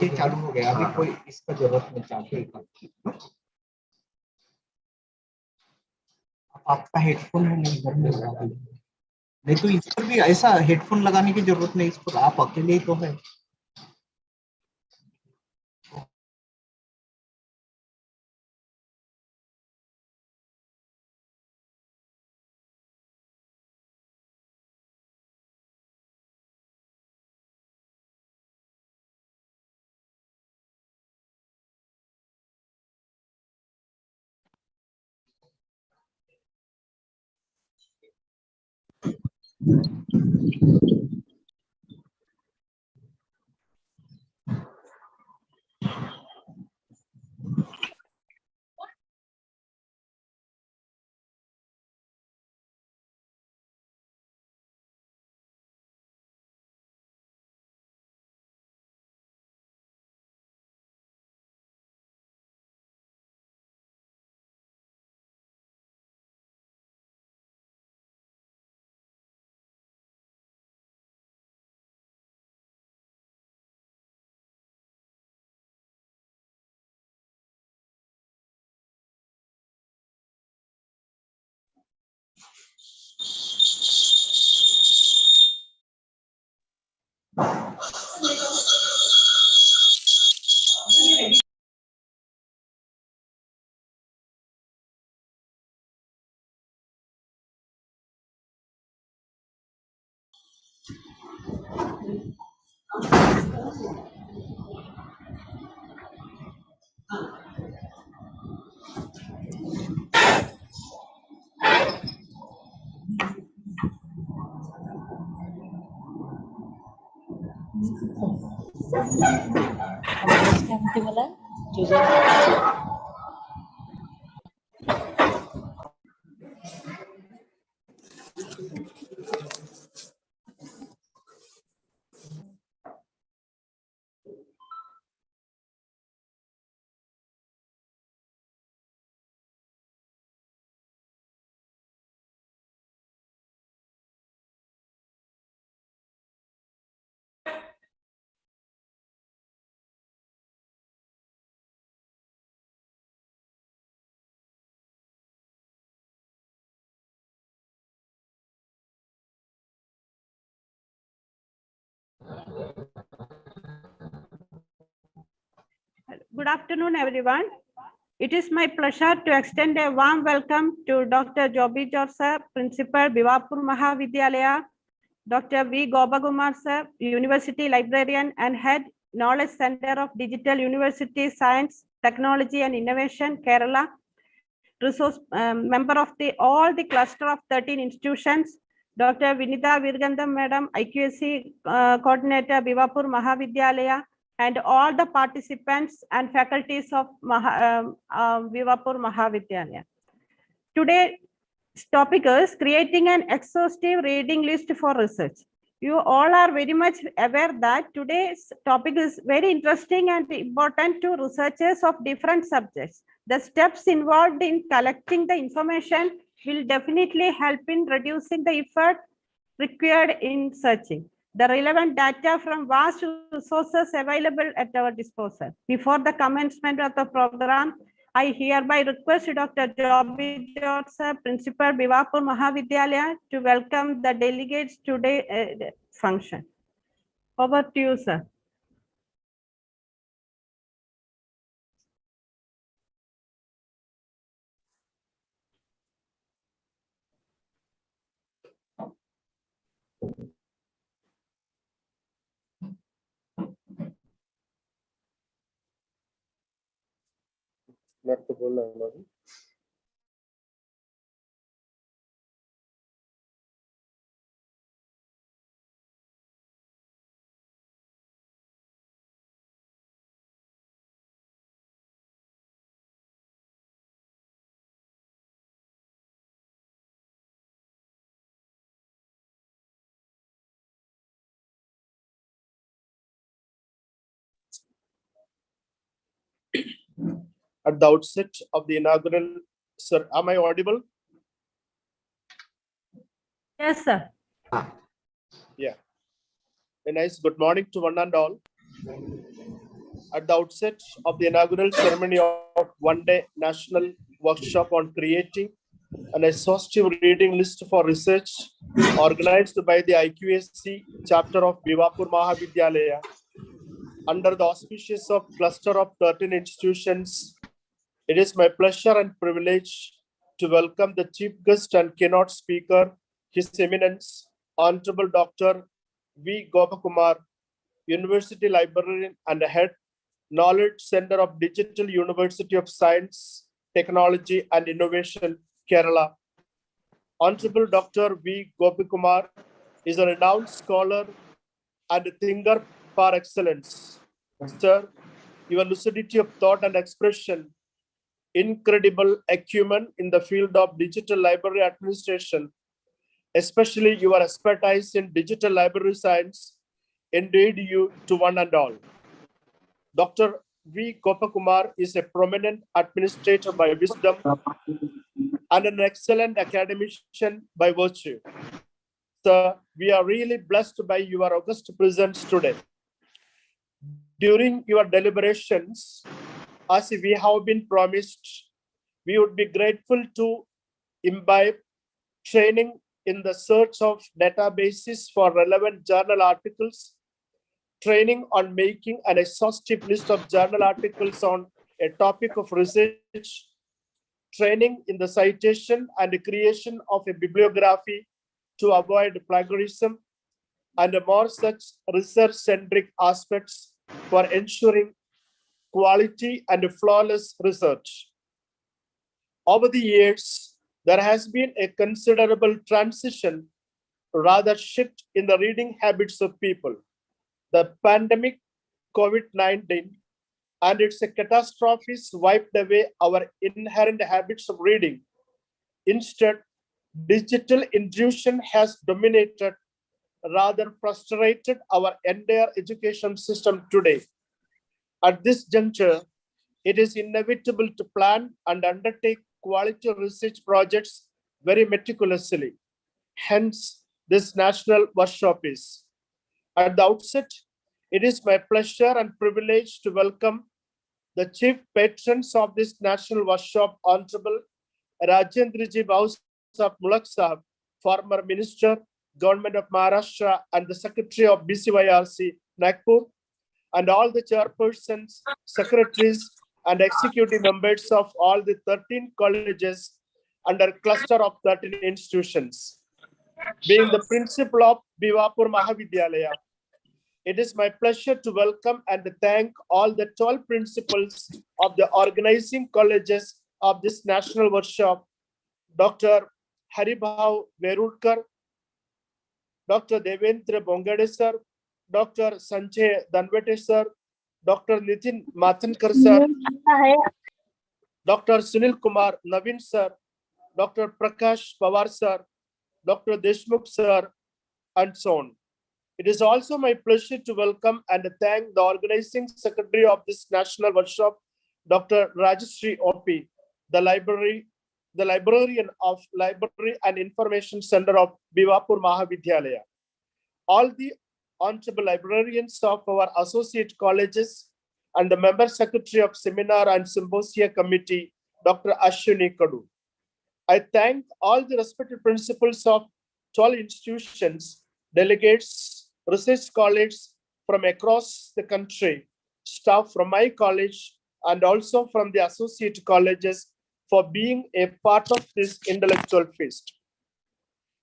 ये चालू हो गया, अभी कोई इसका जरूरत नहीं चाहते। आपका हेडफोन है नहीं घर में लगा दीजिए। नहीं तो इस पर भी ऐसा हेडफोन लगाने की जरूरत नहीं, इस पर आप अकेले ही तो है। Good afternoon, everyone. It is my pleasure to extend a warm welcome to Dr. Joby George sir, Principal, Bhiwapur Mahavidyalaya, Dr. V. Gobagumar sir, University Librarian and Head, Knowledge Center of Digital University Science, Technology and Innovation, Kerala, resource member of all the cluster of 13 institutions, Dr. Vinitha Virgandam Madam, IQSC Coordinator, Bhiwapur Mahavidyalaya, and all the participants and faculties of Bhiwapur Mahavidyalaya. Today's topic is creating an exhaustive reading list for research. You all are very much aware that today's topic is very interesting and important to researchers of different subjects. The steps involved in collecting the information will definitely help in reducing the effort required in searching the relevant data from vast resources available at our disposal. Before the commencement of the program, I hereby request Dr. Joby George, Principal, Bhiwapur Mahavidyalaya, to welcome the delegates today function. Over to you, sir. मेरे को बोलना है ना। At the outset of the inaugural, sir, am I audible? Yes, sir. Yeah. A nice good morning to one and all. At the outset of the inaugural ceremony of one-day national workshop on creating an exhaustive reading list for research organized by the IQAC chapter of Bhiwapur Mahavidyalaya under the auspices of cluster of 13 institutions, it is my pleasure and privilege to welcome the chief guest and keynote speaker, His Eminence, Honorable Dr. V. Gopakumar, University Librarian and Head, Knowledge Center of Digital University of Science, Technology and Innovation, Kerala. Honorable Dr. V. Gopakumar is a renowned scholar and thinker par excellence. Sir, your lucidity of thought and expression, incredible acumen in the field of digital library administration, especially your expertise in digital library science, endeared you to one and all. Dr. V. Gopakumar is a prominent administrator by wisdom and an excellent academician by virtue. Sir, we are really blessed by your august presence today. During your deliberations, as we have been promised, we would be grateful to imbibe training in the search of databases for relevant journal articles, training on making an exhaustive list of journal articles on a topic of research, training in the citation and creation of a bibliography to avoid plagiarism, and more such research-centric aspects for ensuring quality and flawless research. Over the years, there has been a considerable transition, rather shift in the reading habits of people. The pandemic COVID-19 and its catastrophes wiped away our inherent habits of reading. Instead, digital intrusion has dominated, rather frustrated our entire education system today. At this juncture, it is inevitable to plan and undertake quality research projects very meticulously. Hence, this national workshop is. At the outset, it is my pleasure and privilege to welcome the chief patrons of this national workshop, Honorable Rajendraji Bausab Mulak Sahab, former Minister, Government of Maharashtra, and the Secretary of BCYRC, Nagpur, and all the chairpersons, secretaries, and executive members of all the 13 colleges under cluster of 13 institutions. Being the principal of Bhiwapur Mahavidyalaya, it is my pleasure to welcome and thank all the 12 principals of the organizing colleges of this national workshop, Dr. Haribhav Verudkar, Dr. Devendra Bongade sir, Dr. Sanjay Danvete sir, Dr. Nitin Mathankar sir, Dr. Sunil Kumar Navin sir, Dr. Prakash Pawar sir, Dr. Deshmukh sir, and so on. It is also my pleasure to welcome and thank the organizing secretary of this national workshop, Dr. Rajashree OP, the librarian of Library and Information Center of Bhiwapur Mahavidyalaya. All the honorable librarians of our associate colleges and the member secretary of Seminar and Symposia Committee, Dr. Ashwini Kadu. I thank all the respected principals of 12 institutions, delegates, research colleagues from across the country, staff from my college, and also from the associate colleges for being a part of this intellectual feast.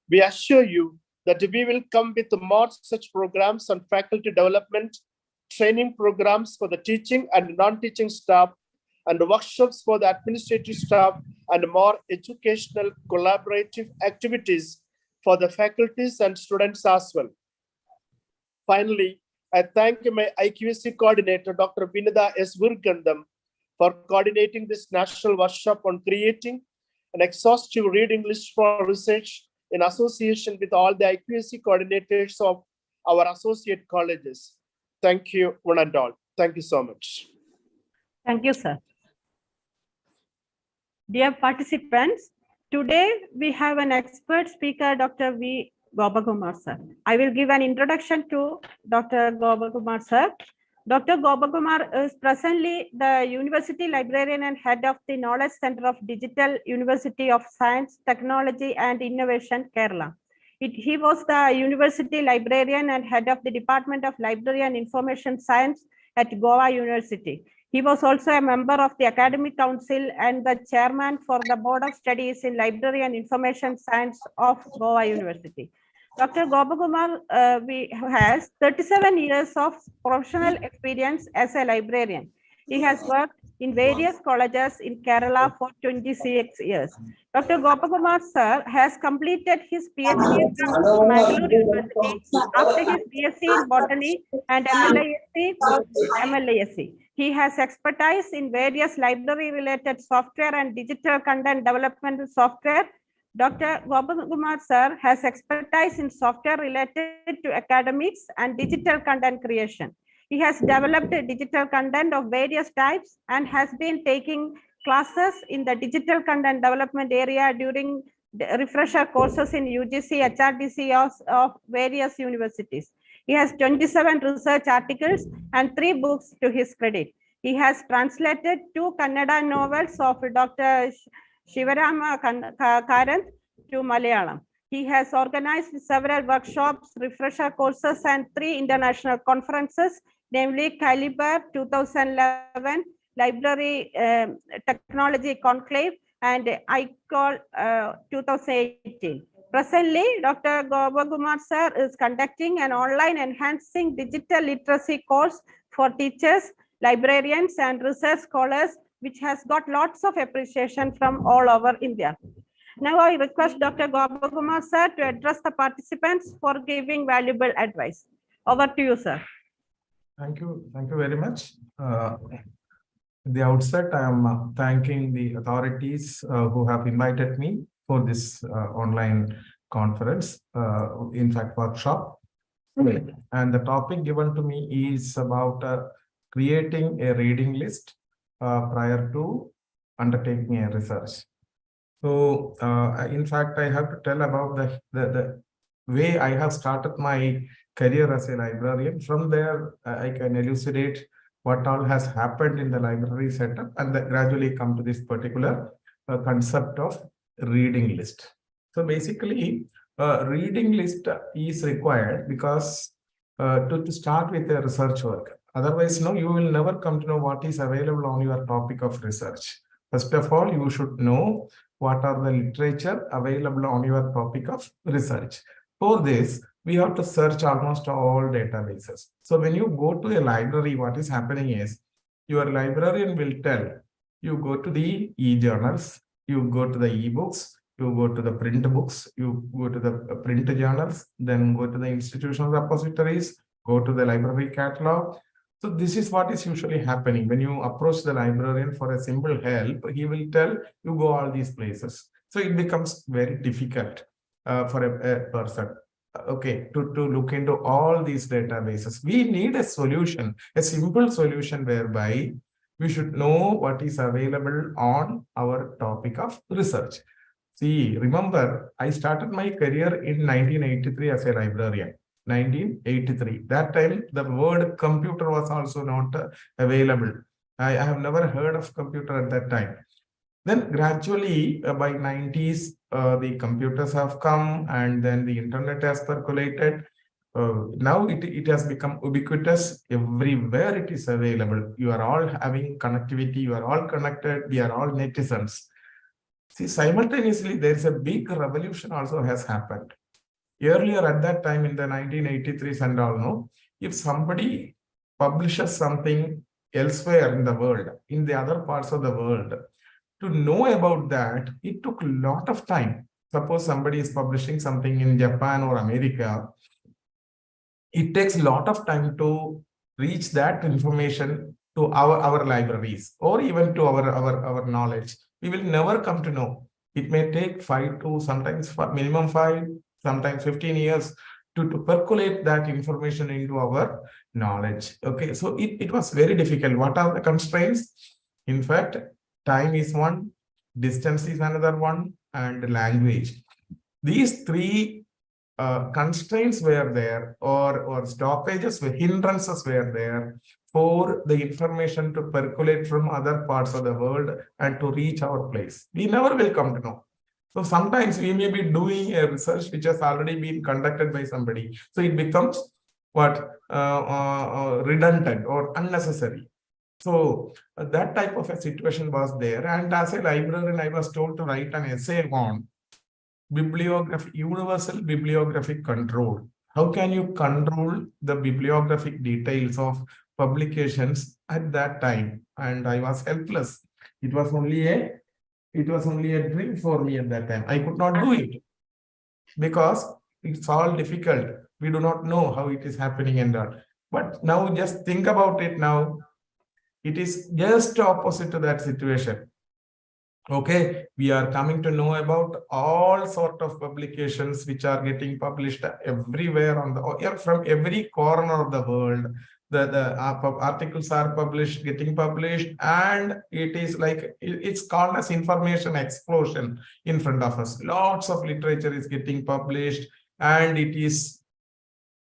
We assure you that we will come with more such programs on faculty development, training programs for the teaching and non-teaching staff, and workshops for the administrative staff, and more educational collaborative activities for the faculties and students as well. Finally, I thank my IQAC coordinator, Dr. Vinida S. Virgandam, for coordinating this national workshop on creating an exhaustive reading list for research in association with all the IQAC coordinators of our associate colleges. Thank you, one and all. Thank you so much. Thank you, sir. Dear participants, today we have an expert speaker, Dr. V. Gopakumar, sir. I will give an introduction to Dr. Gopakumar, sir. Dr. Gopakumar is presently the University Librarian and Head of the Knowledge Center of Digital University of Science, Technology and Innovation, Kerala. He was the University Librarian and Head of the Department of Library and Information Science at Goa University. He was also a member of the Academic Council and the chairman for the Board of Studies in Library and Information Science of Goa University. Dr. Gopakumar has 37 years of professional experience as a librarian. He has worked in various colleges in Kerala for 26 years. Dr. Gopakumar sir has completed his PhD from Mangalore University after his BSc in Botany and MLASC. He has expertise in various library-related software and digital content development software. Dr. Gopakumar sir has expertise in software related to academics and digital content creation. He has developed digital content of various types and has been taking classes in the digital content development area during the refresher courses in UGC, HRDC of various universities. He has 27 research articles and 3 books to his credit. He has translated 2 Kannada novels of Dr. Shivarama Karanth to Malayalam. He has organized several workshops, refresher courses, and 3 international conferences, namely Caliber 2011, Library Technology Conclave, and ICOL 2018. Presently, Dr. Gopakumar sir is conducting an online enhancing digital literacy course for teachers, librarians, and research scholars, which has got lots of appreciation from all over India. Now I request Dr. Gopakumar sir to address the participants for giving valuable advice. Over to you, sir. Thank you very much. At the outset, I am thanking the authorities who have invited me for this online conference, in fact, workshop. And the topic given to me is about creating a reading list prior to undertaking a research. So, in fact, I have to tell about the way I have started my career as a librarian. From there, I can elucidate what all has happened in the library setup and then gradually come to this particular concept of reading list. So basically, reading list is required because to start with a research work. Otherwise, no, you will never come to know what is available on your topic of research. First of all, you should know what are the literature available on your topic of research. For this, we have to search almost all databases. So when you go to a library, what is happening is your librarian will tell you go to the e-journals, you go to the e-books, you go to the print books, you go to the print journals, then go to the institutional repositories, go to the library catalog. So this is what is usually happening. When you approach the librarian for a simple help, he will tell you go all these places. So it becomes very difficult for a person. Okay, to look into all these databases. We need a solution, a simple solution whereby we should know what is available on our topic of research. See, remember, I started my career in 1983 as a librarian. 1983. That time, the word computer was also not available. I have never heard of computer at that time. Then gradually, by 90s, the computers have come and then the internet has percolated. Now it has become ubiquitous. Everywhere it is available. You are all having connectivity. You are all connected. We are all netizens. See, simultaneously, there is a big revolution also has happened. Earlier at that time in the 1983s and all, no, if somebody publishes something elsewhere in the world, in the other parts of the world. To know about that, it took a lot of time. Suppose somebody is publishing something in Japan or America, it takes a lot of time to reach that information to our libraries or even to our knowledge. We will never come to know. It may take 5 to sometimes minimum 5, sometimes 15 years to percolate that information into our knowledge. Okay, so it was very difficult. What are the constraints? In fact, time is one, distance is another one, and language. These three constraints were there, or stoppages, hindrances were there for the information to percolate from other parts of the world and to reach our place. We never will come to know. So sometimes we may be doing a research which has already been conducted by somebody. So it becomes what redundant or unnecessary. So that type of a situation was there. And as a librarian, I was told to write an essay on bibliography, universal bibliographic control. How can you control the bibliographic details of publications at that time? And I was helpless. It was only a dream for me at that time. I could not do it because it's all difficult. We do not know how it is happening and all. But now just think about it now. It is just opposite to that situation. Okay, we are coming to know about all sort of publications which are getting published everywhere on the from every corner of the world. The articles are getting published, and it is like it's called as information explosion in front of us. Lots of literature is getting published, and it is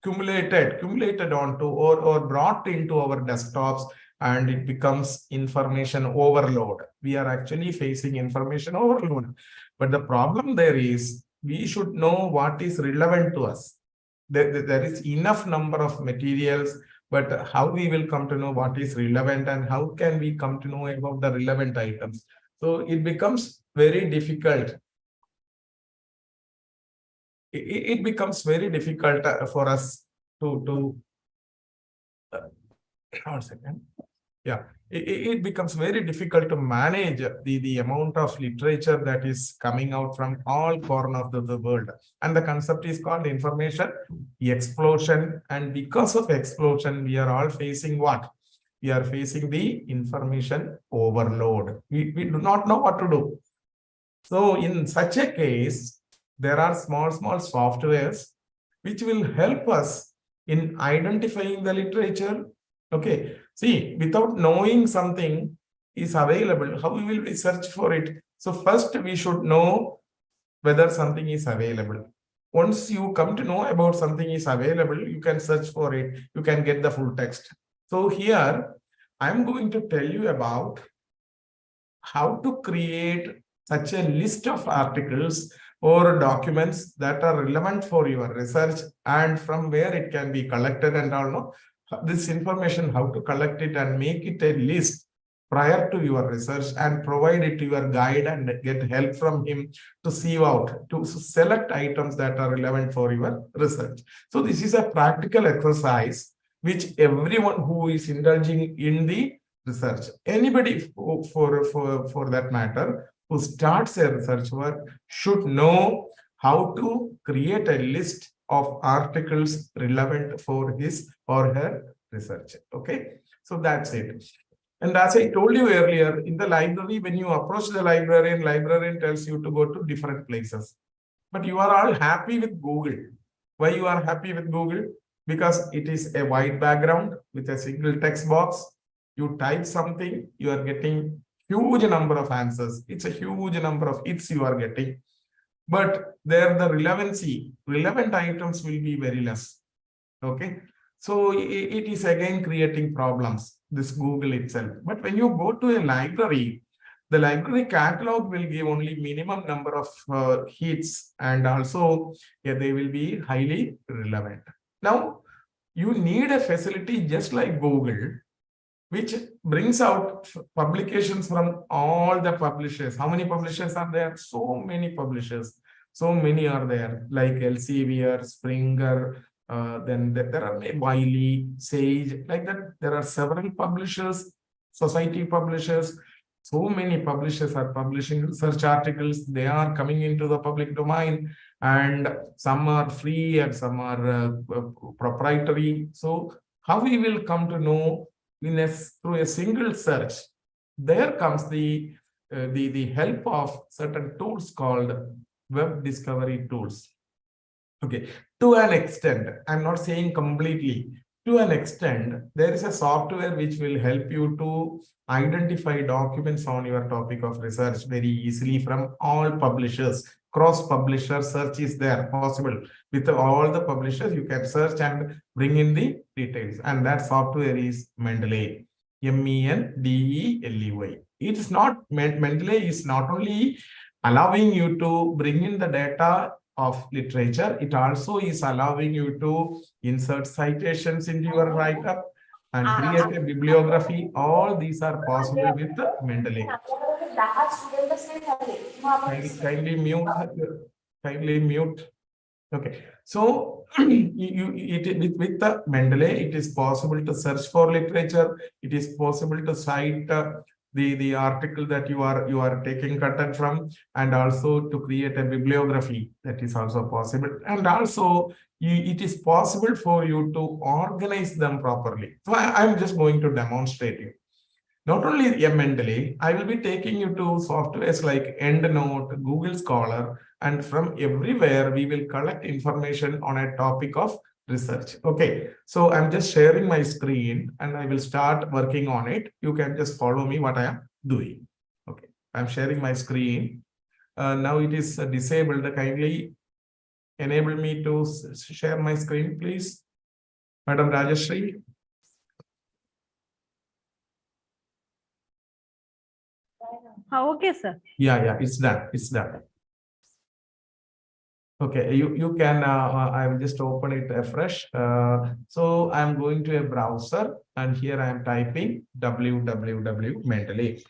accumulated onto or brought into our desktops, and it becomes information overload. We are actually facing information overload. But the problem there is we should know what is relevant to us. There is enough number of materials, but how we will come to know what is relevant and how can we come to know about the relevant items? So it becomes very difficult. It becomes very difficult for us to 1 second. Yeah, it becomes very difficult to manage the amount of literature that is coming out from all corners of the world. And the concept is called information explosion. And because of explosion, we are all facing what? We are facing the information overload. We do not know what to do. So in such a case, there are small softwares which will help us in identifying the literature. Okay, see, without knowing something is available, how we will search for it? So first we should know whether something is available. Once you come to know about something is available, you can search for it. You can get the full text. So here, I'm going to tell you about how to create such a list of articles or documents that are relevant for your research and from where it can be collected, and all know this information, how to collect it and make it a list prior to your research and provide it to your guide and get help from him to sieve out, to select items that are relevant for your research. So this is a practical exercise which everyone who is indulging in the research, anybody for that matter, who starts a research work should know how to create a list of articles relevant for his or her research. Okay, so that's it. And as I told you earlier, in the library, when you approach the librarian tells you to go to different places. But you are all happy with Google. Why you are happy with Google? Because it is a white background with a single text box. You type something, you are getting huge number of answers. It's a huge number of hits you are getting. But there the relevant items will be very less. Okay. So it is again creating problems, this Google itself. But when you go to a library, the library catalog will give only minimum number of hits, and also they will be highly relevant. Now, you need a facility just like Google, which brings out publications from all the publishers. How many publishers are there? So many publishers. So many are there, like Elsevier, Springer, then there are Wiley, Sage, like that. There are several publishers society publishers. So many publishers are publishing research articles. They are coming into the public domain, and some are free and some are proprietary. So how we will come to know through a single search? There comes the help of certain tools called web discovery tools. Okay, to an extent, I'm not saying completely. To an extent, there is a software which will help you to identify documents on your topic of research very easily from all publishers. Cross-publisher search is there possible. With all the publishers, you can search and bring in the details. And that software is Mendeley. Mendeley. It is not, Mendeley is not only allowing you to bring in the data of literature, it also is allowing you to insert citations into your write-up and create a bibliography. All these are possible with the Mendeley. Kindly mute. Okay, so with the Mendeley, it is possible to search for literature. It is possible to cite the article that you are taking content from, and also to create a bibliography. That is also possible, and also it is possible for you to organize them properly. So I'm just going to demonstrate you. Not only Mendeley, I will be taking you to softwares like EndNote, Google Scholar, and from everywhere we will collect information on a topic of research. Okay, so I'm just sharing my screen and I will start working on it. You can just follow me what I am doing. Okay, I'm sharing my screen. Now it is disabled. Kindly enable me to share my screen, please. Madam Rajashri. Okay, sir. Yeah, it's done. It's done. Okay, you can, I will just open it afresh. So I'm going to a browser and here I am typing www.mendeley.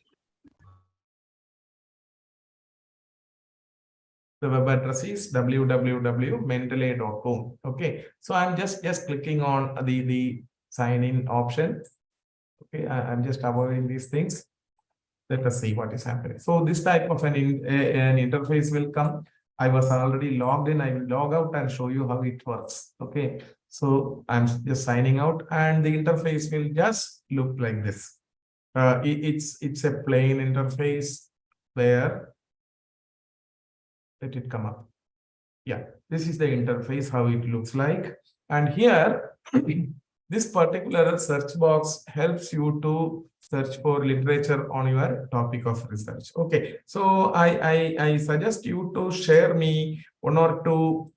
The web address is www.mendeley.com. Okay, so I'm just clicking on the sign in option. Okay, I'm just avoiding these things. Let us see what is happening. So this type of an interface will come. I was already logged in. I will log out and show you how it works. Okay, so I'm just signing out and the interface will just look like this. It's a plain interface where, let it come up. Yeah, this is the interface, how it looks like. And here, this particular search box helps you to search for literature on your topic of research. Okay, so I suggest you to share me one or two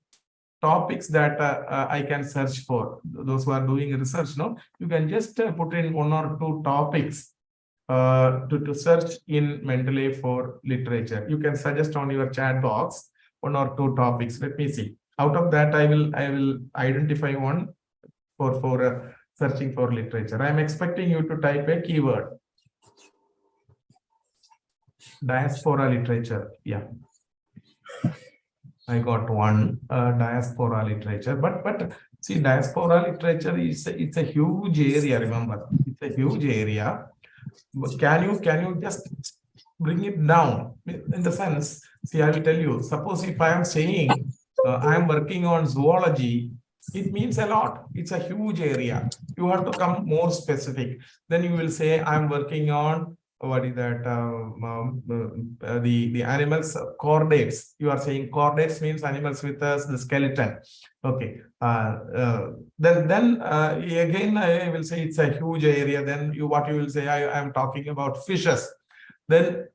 topics that I can search for. Those who are doing research, no, you can just put in one or two topics to search in Mendeley for literature. You can suggest on your chat box one or two topics. Let me see. Out of that, I will identify one for searching for literature. I am expecting you to type a keyword. Diaspora literature. Yeah. I got one, diaspora literature, but see, diaspora literature is it's a huge area. Remember, it's a huge area. But can you just bring it down in the sense? See, I will tell you. Suppose if I am saying I am working on zoology, it means a lot. It's a huge area. You have to come more specific. Then you will say I am working on, what is that, the animals chordates. You are saying chordates means animals with the skeleton. Okay, then again I will say it's a huge area. Then what you will say, I am talking about fishes. Then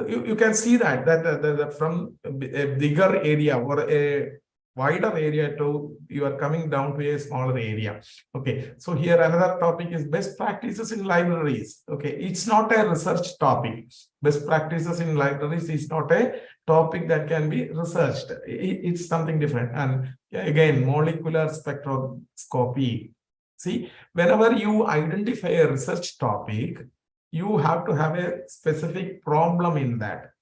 you can see that from a bigger area or a wider area to you are coming down to a smaller area. Okay, so here another topic is best practices in libraries. Okay, it's not a research topic. Best practices in libraries is not a topic that can be researched. It's something different. And again, molecular spectroscopy. See, whenever you identify a research topic, you have to have a specific problem in that.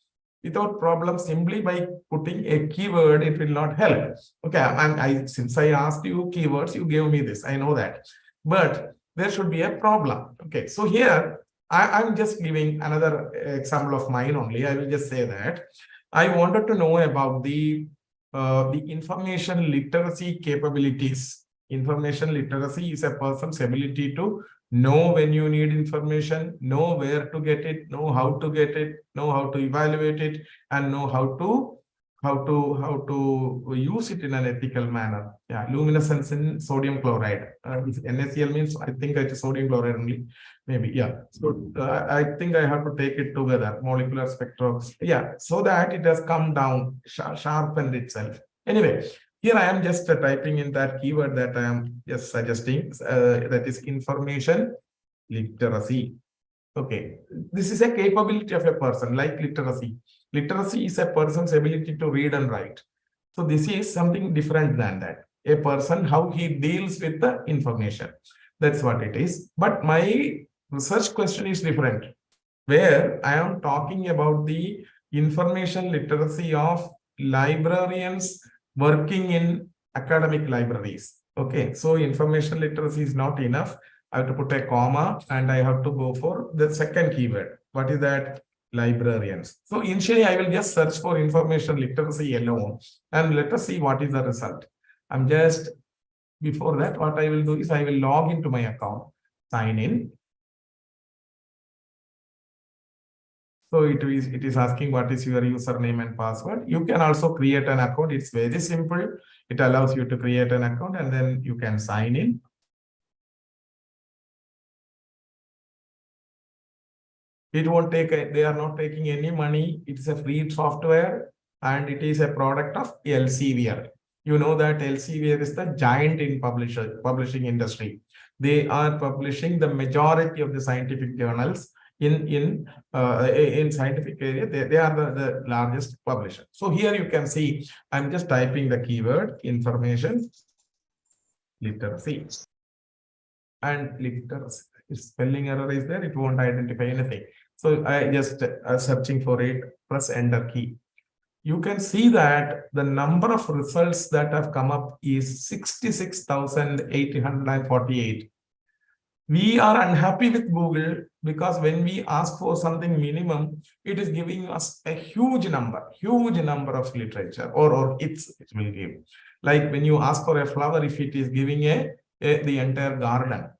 Without problem, simply by putting a keyword, it will not help. Okay, since I asked you keywords, you gave me this. I know that. But there should be a problem. Okay, so here I'm just giving another example of mine only. I will just say that I wanted to know about the information literacy capabilities. Information literacy is a person's ability to know when you need information, know where to get it, know how to get it, know how to evaluate it, and know how to use it in an ethical manner. Yeah, luminescence in sodium chloride. NaCl means, I think it's sodium chloride only. Maybe, yeah. So I think I have to take it together, molecular spectros. Yeah, so that it has come down, sharpened itself. Anyway, here I am just typing in that keyword that I am just suggesting, that is information literacy. Okay, this is a capability of a person, like literacy. Literacy is a person's ability to read and write. So this is something different than that. A person, how he deals with the information. That's what it is. But my research question is different, where I am talking about the information literacy of librarians working in academic libraries. Okay, so information literacy is not enough. I have to put a comma and I have to go for the second keyword. What is that? Librarians. So initially I will just search for information literacy alone and let us see what is the result. I'm just, before that, what I will do is I will log into my account, sign in. So it is asking what is your username and password. You can also create an account. It's very simple. It allows you to create an account and then you can sign in. It won't take, they are not taking any money. It's a free software and it is a product of Elsevier. You know that Elsevier is the giant in publishing industry. They are publishing the majority of the scientific journals in scientific area. They are the largest publisher. So here you can see, I'm just typing the keyword information literacy. And literacy, if spelling error is there, it won't identify anything. So I just searching for it, press enter key. You can see that the number of results that have come up is 66,848. We are unhappy with Google because when we ask for something minimum, it is giving us a huge number of literature, or it will give. Like when you ask for a flower, if it is giving the entire garden,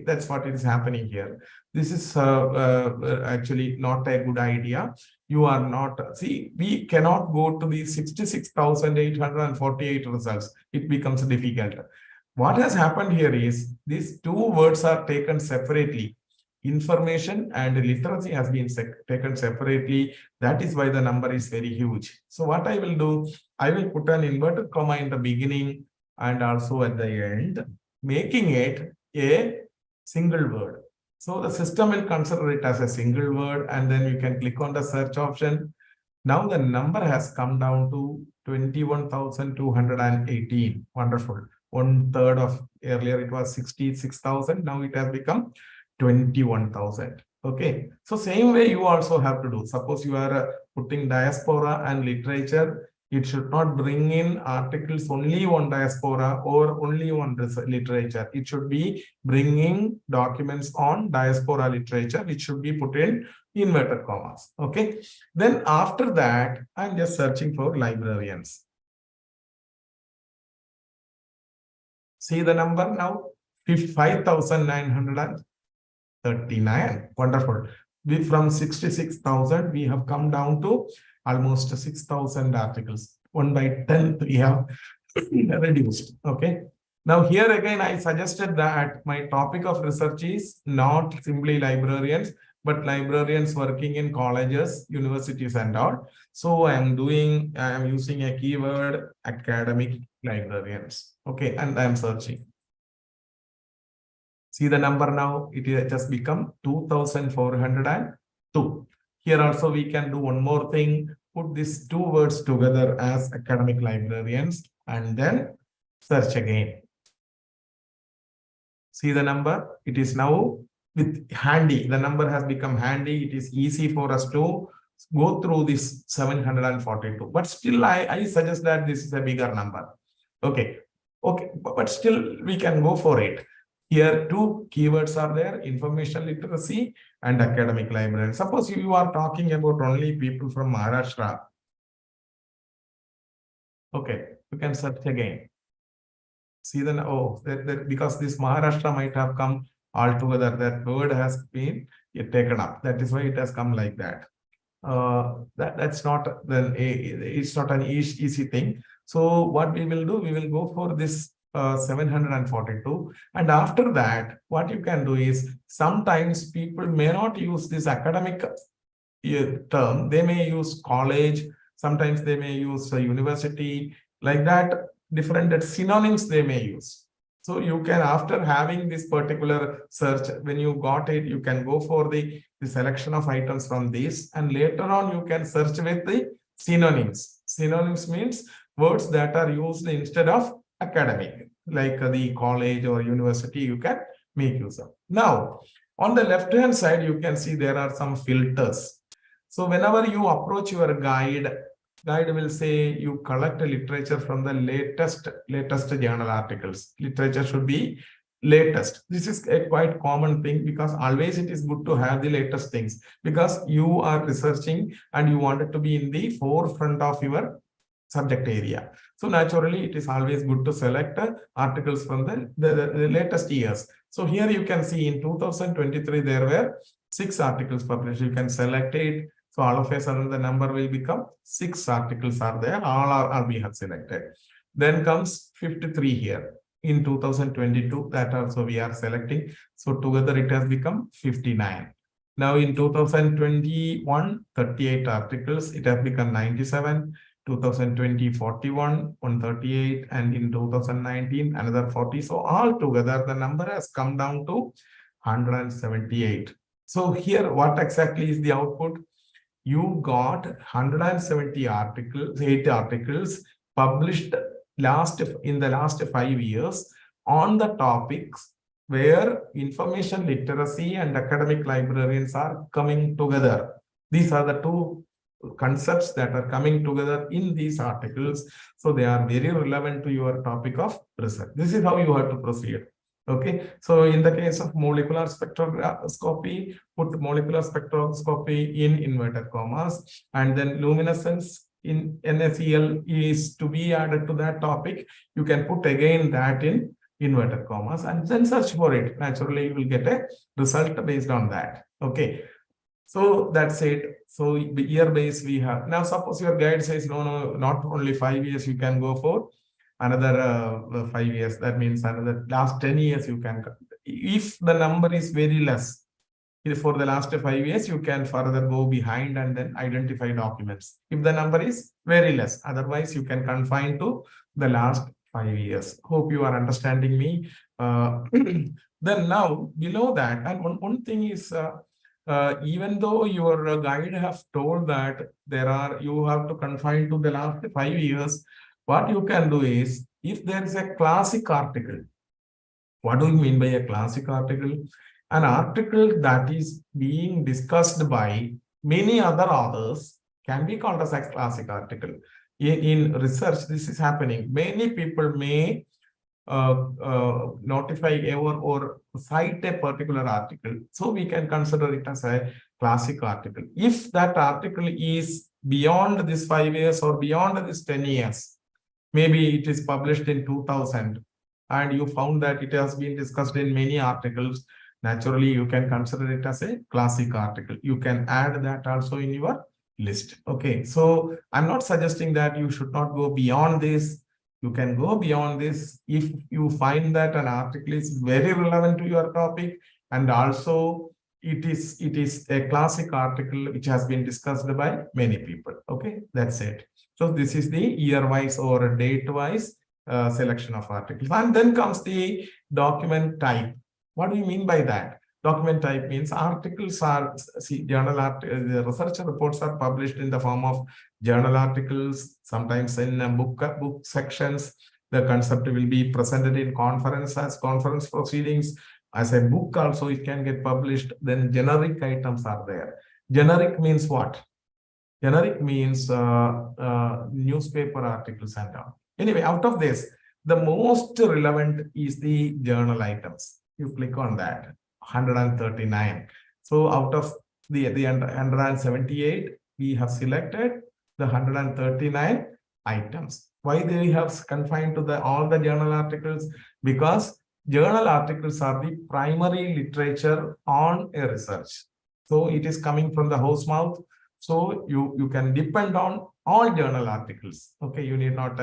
that's what is happening here. This is actually not a good idea. You are not, see, we cannot go to the 66,848 results. It becomes difficult. What has happened here is these two words are taken separately. Information and literacy has been taken separately. That is why the number is very huge. So what I will do, I will put an inverted comma in the beginning and also at the end, making it a single word. So the system will consider it as a single word and then you can click on the search option. Now the number has come down to 21,218. Wonderful. 1/3 of, earlier it was 66,000. Now it has become 21,000. Okay. So same way you also have to do. Suppose you are putting diaspora and literature, it should not bring in articles only on diaspora or only on literature. It should be bringing documents on diaspora literature, which should be put in inverted commas. Okay. Then after that, I'm just searching for librarians. See the number now, 5,939. Wonderful. From 66,000, we have come down to almost 6,000 articles. 1/10 we have reduced. Okay. Now here again, I suggested that my topic of research is not simply librarians, but librarians working in colleges, universities and all. So I am using a keyword academic librarians. Okay, and I am searching. See the number now, it has just become 2,402. Here also we can do one more thing, put these two words together as academic librarians and then search again. See the number, it is now with handy. The number has become handy. It is easy for us to go through this 742. But still, I suggest that this is a bigger number. Okay. Okay. But still, we can go for it. Here, two keywords are there: information literacy and academic library. Suppose you are talking about only people from Maharashtra. Okay, you can search again. See then, oh, because this Maharashtra might have come altogether, that word has been taken up. That is why it has come like that. That's not then it's not an easy thing. So what we will do, we will go for this 742, and after that, what you can do is sometimes people may not use this academic term. They may use college, sometimes they may use university, like that. Different synonyms they may use. So you can, after having this particular search, when you got it, you can go for the selection of items from this, and later on you can search with the synonyms. Synonyms means words that are used instead of academic, like the college or university, you can make use of. Now, on the left hand side, you can see there are some filters. So whenever you approach your guide will say you collect literature from the latest journal articles. Literature should be latest. This is a quite common thing, because always it is good to have the latest things, because you are researching and you want it to be in the forefront of your subject area. So naturally, it is always good to select articles from the latest years. So here you can see in 2023, there were 6 articles published. You can select it. So all of a sudden, the number will become 6 articles are there. All are we have selected. Then comes 53 here in 2022. That also we are selecting. So together it has become 59. Now in 2021, 38 articles. It has become 97. 2020, 41, 138, and in 2019, another 40. So all together, the number has come down to 178. So here, what exactly is the output? You got 170 articles, 8 articles published in the last 5 years on the topics where information literacy and academic librarians are coming together. These are the two concepts that are coming together in these articles. So they are very relevant to your topic of research. This is how you have to proceed. Okay, so in the case of molecular spectroscopy, put molecular spectroscopy in inverted commas, and then luminescence in NaCl is to be added to that topic. You can put again that in inverted commas and then search for it. Naturally, you will get a result based on that. Okay, so that's it. So year base we have. Now suppose your guide says, no, not only 5 years, you can go for another 5 years. That means another last 10 years you can. If the number is very less, for the last 5 years, you can further go behind and then identify documents. If the number is very less, otherwise you can confine to the last 5 years. Hope you are understanding me. Then now below that, and one thing is, even though your guide has told that you have to confine to the last 5 years, what you can do is, if there is a classic article, what do you mean by a classic article? An article that is being discussed by many other authors can be called as a classic article. In research, this is happening. Many people may notify or cite a particular article. So we can consider it as a classic article. If that article is beyond this 5 years or beyond this 10 years, maybe it is published in 2000 and you found that it has been discussed in many articles, naturally you can consider it as a classic article. You can add that also in your list. Okay, so I'm not suggesting that you should not go beyond this. You can go beyond this if you find that an article is very relevant to your topic, and also it is a classic article which has been discussed by many people. Okay, that's it. So this is the year-wise or date-wise selection of articles. And then comes the document type. What do you mean by that? Document type means articles are, the research reports are published in the form of journal articles, sometimes in book sections. The concept will be presented in conference as conference proceedings. As a book also, it can get published. Then generic items are there. Generic means what? Generic means newspaper articles and all. Anyway, out of this, the most relevant is the journal items. you click on that, 139. So out of the 178, we have selected the 139 items. Why they have confined to the all the journal articles? Because journal articles are the primary literature on a research. So it is coming from the horse mouth. So you can depend on all journal articles. Okay, you need not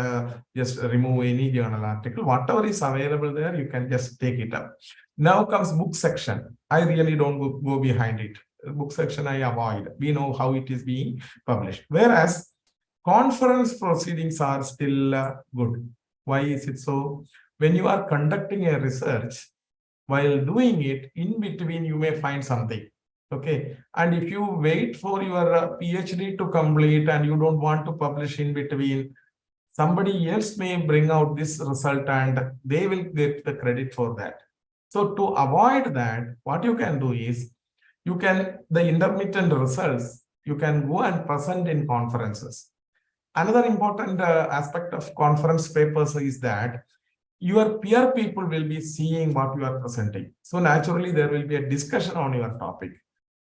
just remove any journal article. Whatever is available there, you can just take it up. Now comes book section. I really don't go behind it. Book section I avoid. We know how it is being published. Whereas conference proceedings are still good. Why is it so? When you are conducting a research, while doing it, in between you may find something. Okay, and if you wait for your PhD to complete and you don't want to publish in between, somebody else may bring out this result and they will get the credit for that. So to avoid that, what you can do is, the intermittent results, you can go and present in conferences. Another important aspect of conference papers is that your peer people will be seeing what you are presenting. So naturally, there will be a discussion on your topic.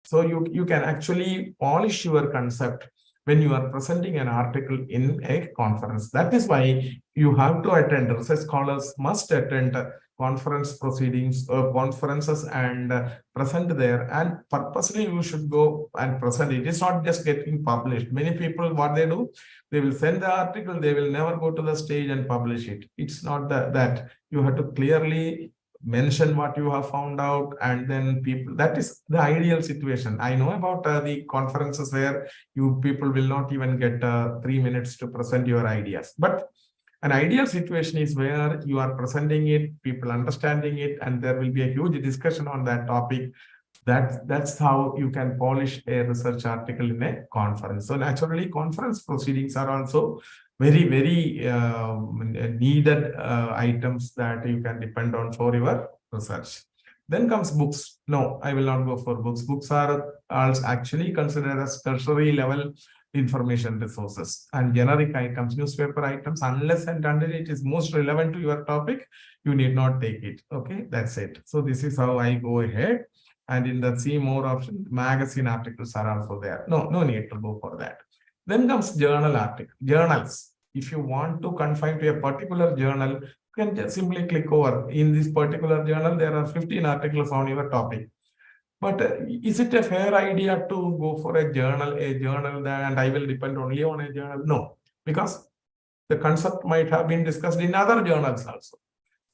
So you can actually polish your concept when you are presenting an article in a conference. That is why you have to attend. Research scholars must attend conference proceedings, conferences, and present there. And purposely, you should go and present. It is not just getting published. Many people, what they do, they will send the article. They will never go to the stage and publish it. It's not that. You have to clearly mention what you have found out, and then people, that is the ideal situation. I know about the conferences where you people will not even get 3 minutes to present your ideas, but an ideal situation is where you are presenting it, people understanding it, and there will be a huge discussion on that topic. That's how you can polish a research article in a conference. So naturally, conference proceedings are also very needed items that you can depend on for your research. Then comes books. No, I will not go for books. Books are also actually considered as tertiary level information resources, and generic items, newspaper items, unless and until it is most relevant to your topic, you need not take it. Okay, that's it. So this is how I go ahead. And in the see more option, magazine articles are also there. No need to go for that. Then comes journals. If you want to confine to a particular journal, you can just simply click over. In this particular journal, there are 15 articles on your topic. But is it a fair idea to go for a journal that, and I will depend only on a journal? No, because the concept might have been discussed in other journals also.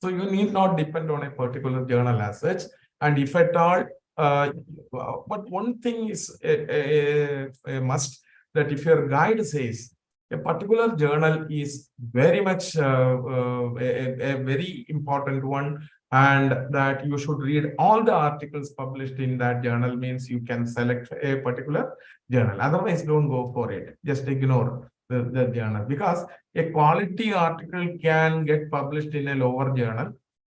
So you need not depend on a particular journal as such. And if at all, but one thing is a must, that if your guide says a particular journal is very much a very important one, and that you should read all the articles published in that journal, means you can select a particular journal. Otherwise, don't go for it. Just ignore the journal, because a quality article can get published in a lower journal,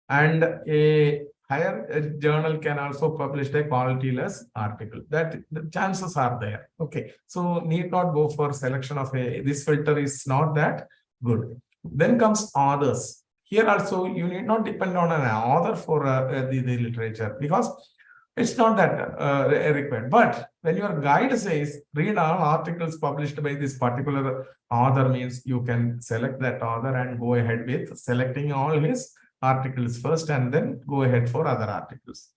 and a higher journal can also publish a quality-less article. That the chances are there. Okay, so need not go for selection of this filter is not that good. Then comes authors. Here also, you need not depend on an author for the literature, because it's not that required. But when your guide says read all articles published by this particular author, means you can select that author and go ahead with selecting all his articles first, and then go ahead for other articles.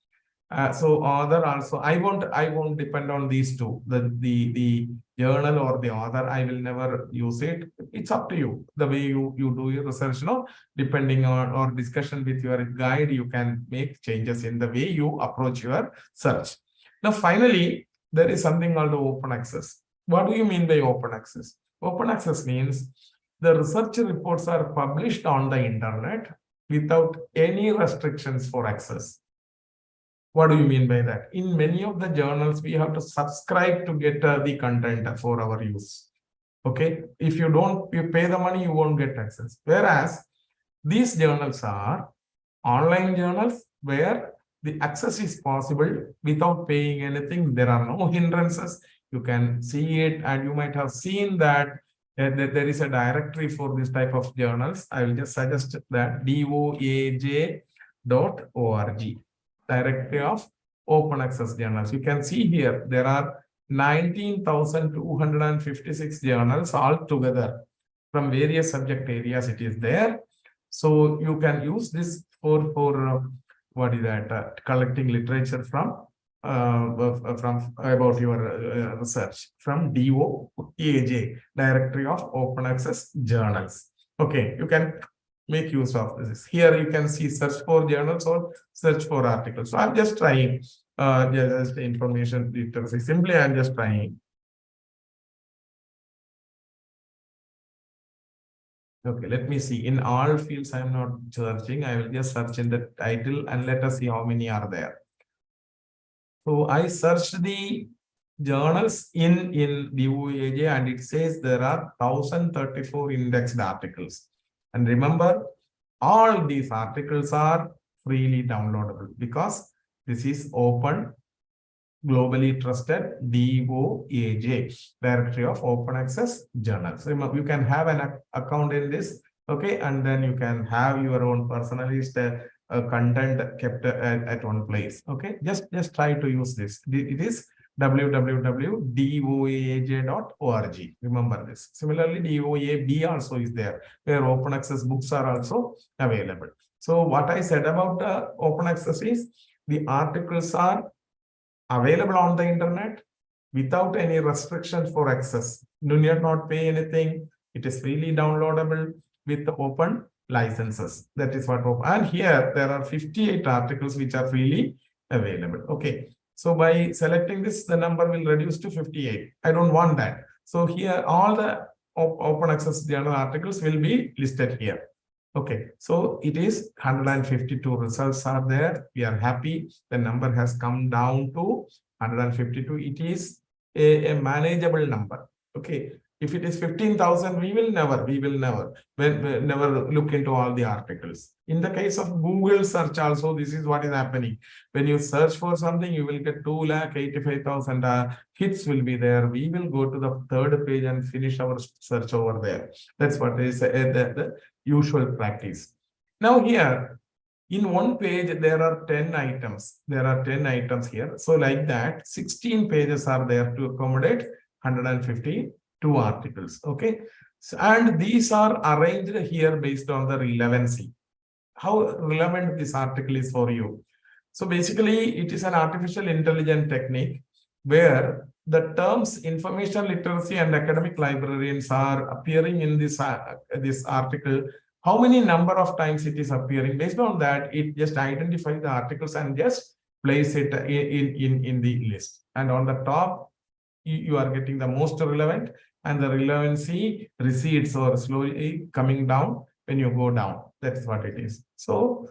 So author also, I won't depend on these two, the journal or the author. I will never use it. It's up to you, the way you do your research. Depending on or discussion with your guide, you can make changes in the way you approach your search. Now finally, there is something called open access. What do you mean by open access? Open access means the research reports are published on the internet without any restrictions for access. What do you mean by that? In many of the journals, we have to subscribe to get the content for our use. Okay, if you pay the money, you won't get access. Whereas these journals are online journals where the access is possible without paying anything. There are no hindrances. You can see it, and you might have seen that there is a directory for this type of journals. I will just suggest that DOAJ directory of open access journals. You can see here there are 19,256 journals altogether from various subject areas. It is there, so you can use this for what is that, collecting literature from about your research from DOAJ, Directory of Open Access Journals. Okay, you can make use of this. Here you can see search for journals or search for articles. So I'm just trying just information literacy. Simply I'm just trying. Okay, let me see. In all fields, I'm not searching. I will just search in the title and let us see how many are there. So I searched the journals in DOAJ and it says there are 1,034 indexed articles. And remember, all these articles are freely downloadable because this is open, globally trusted DOAJ, Directory of Open Access Journals. Remember, you can have an account in this, okay, and then you can have your own personalized content kept at one place. Okay, just try to use this. It is www.doaj.org. Remember this. Similarly, DOAB also is there, where open access books are also available. So what I said about open access is the articles are available on the internet without any restriction for access. Do not pay anything. It is freely downloadable with open licenses. That is what. And here there are 58 articles which are freely available. Okay. So by selecting this, the number will reduce to 58. I don't want that. So here all the open access journal articles will be listed here. Okay, so it is 152 results are there. We are happy. The number has come down to 152. It is a manageable number. Okay, if it is 15,000, we will never look into all the articles. In the case of Google search also, this is what is happening. When you search for something, you will get 2,85,000 hits will be there. We will go to the third page and finish our search over there. That's what is the usual practice. Now here, in one page, there are 10 items. There are 10 items here. So like that, 16 pages are there to accommodate 152 articles. Okay. So, and these are arranged here based on the relevancy. How relevant this article is for you. So basically, it is an artificial intelligence technique where the terms information literacy and academic librarians are appearing in this article. How many number of times it is appearing? Based on that, it just identifies the articles and just place it in the list. And on the top, you are getting the most relevant, and the relevancy recedes or slowly coming down when you go down. That's what it is. So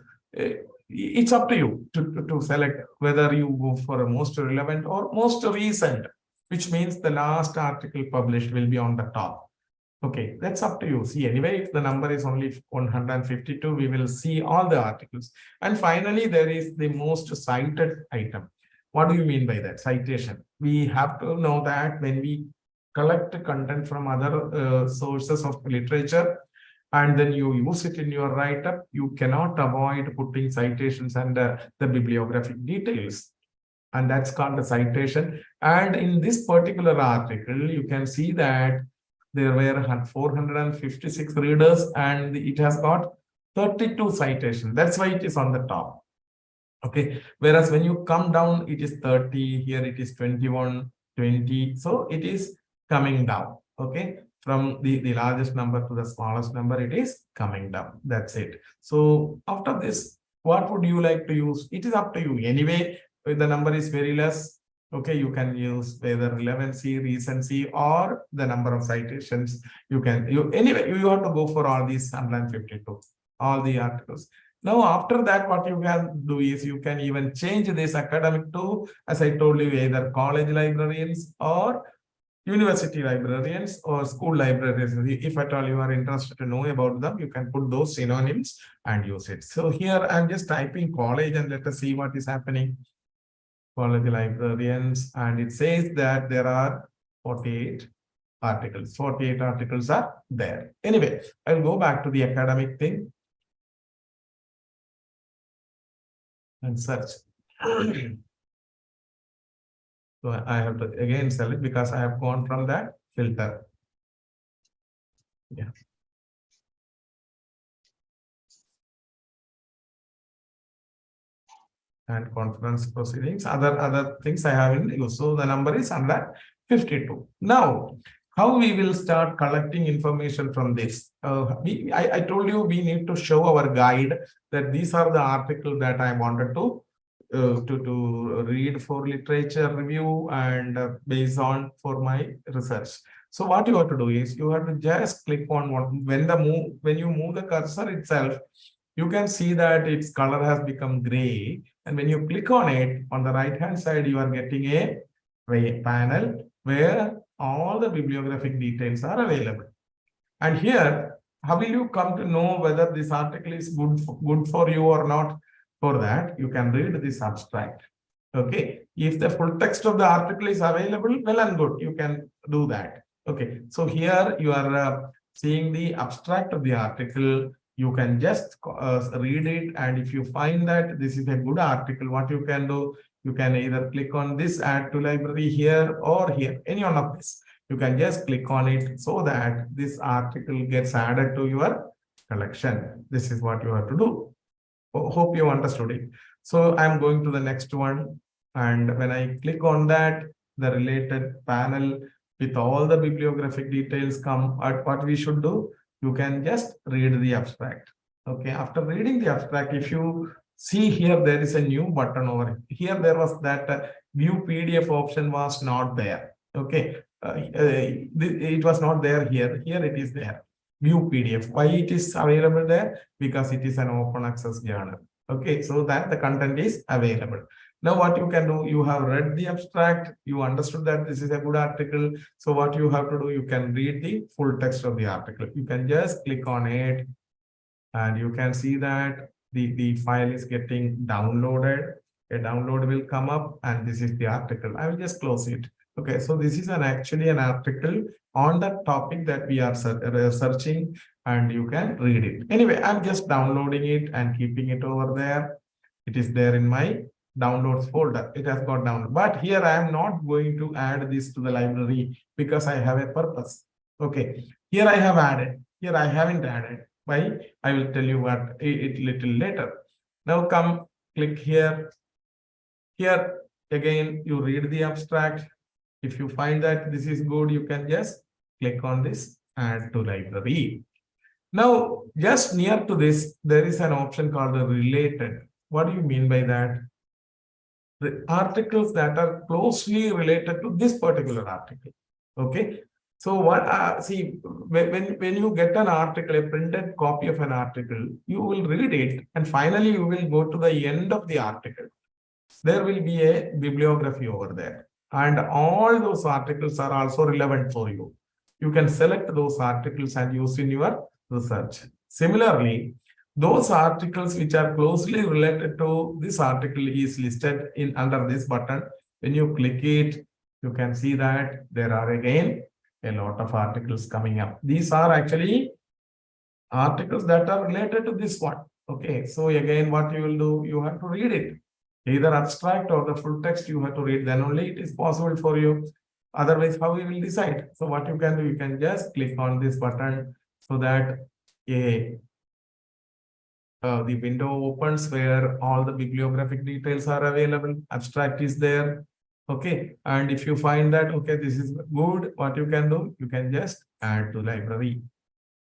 it's up to you to select whether you go for a most relevant or most recent, which means the last article published will be on the top. Okay, that's up to you. See, anyway, if the number is only 152, we will see all the articles. And finally, there is the most cited item. What do you mean by that? Citation. We have to know that when we collect content from other sources of literature, and then you use it in your write-up, you cannot avoid putting citations and the bibliographic details. And that's called a citation. And in this particular article, you can see that there were 456 readers and it has got 32 citations. That's why it is on the top. Okay. Whereas when you come down, it is 30. Here it is 21, 20. So it is coming down. Okay. From the largest number to the smallest number, it is coming down. That's it. So after this, what would you like to use? It is up to you. Anyway, if the number is very less, okay, you can use either relevancy, recency, or the number of citations. Anyway, you have to go for all these 152, all the articles. Now, after that, what you can do is you can even change this academic to, as I told you, either college librarians or university librarians or school librarians. If at all you are interested to know about them, you can put those synonyms and use it. So here I'm just typing college and let us see what is happening. College librarians, and it says that there are 48 articles. 48 articles are there. Anyway, I'll go back to the academic thing. and search. So I have to again select because I have gone from that filter. Yeah. And conference proceedings, other things I have in use. So the number is 152. Now, how we will start collecting information from this? I told you we need to show our guide that these are the articles that I wanted to read for literature review and based on for my research. So what you have to do is you have to just click on one when you move the cursor itself, you can see that its color has become gray. And when you click on it, on the right hand side, you are getting a panel where all the bibliographic details are available. And here, how will you come to know whether this article is good for you or not? For that, you can read this abstract. Okay. If the full text of the article is available, well and good, you can do that. Okay. So here you are seeing the abstract of the article. You can just read it. And if you find that this is a good article, what you can do, you can either click on this add to library here or here, any one of this. You can just click on it so that this article gets added to your collection. This is what you have to do. Hope you understood it. So I'm going to the next one. And when I click on that, the related panel with all the bibliographic details come at what we should do. You can just read the abstract. Okay. After reading the abstract, if you see here, there is a new button over here. There was that view PDF option was not there. Okay. It was not there here. Here it is there. View PDF. Why it is available there? Because it is an open access journal. Okay, so that the content is available. Now what you can do, you have read the abstract, you understood that this is a good article. So what you have to do, you can read the full text of the article. You can just click on it and you can see that the file is getting downloaded. A download will come up and this is the article. I will just close it. Okay, so this is actually an article on the topic that we are searching and you can read it. Anyway, I'm just downloading it and keeping it over there. It is there in my downloads folder. It has got downloaded. But here I am not going to add this to the library because I have a purpose. Okay, here I have added. Here I haven't added. Why? I will tell you what it little later. Now come click here. Here again, you read the abstract. If you find that this is good, you can just click on this add to library. Now, just near to this, there is an option called the related. What do you mean by that? The articles that are closely related to this particular article. Okay. So what see when you get an article, a printed copy of an article, you will read it and finally you will go to the end of the article. There will be a bibliography over there. And all those articles are also relevant for you. You can select those articles and use in your research. Similarly, those articles which are closely related to this article is listed in under this button. When you click it, you can see that there are again a lot of articles coming up. These are actually articles that are related to this one. Okay, so again, what you will do, you have to read it. Either abstract or the full text you have to read, then only it is possible for you. Otherwise, how you will decide? So what you can do, you can just click on this button so that the window opens where all the bibliographic details are available. Abstract is there. Okay. And if you find that, okay, this is good, what you can do, you can just add to library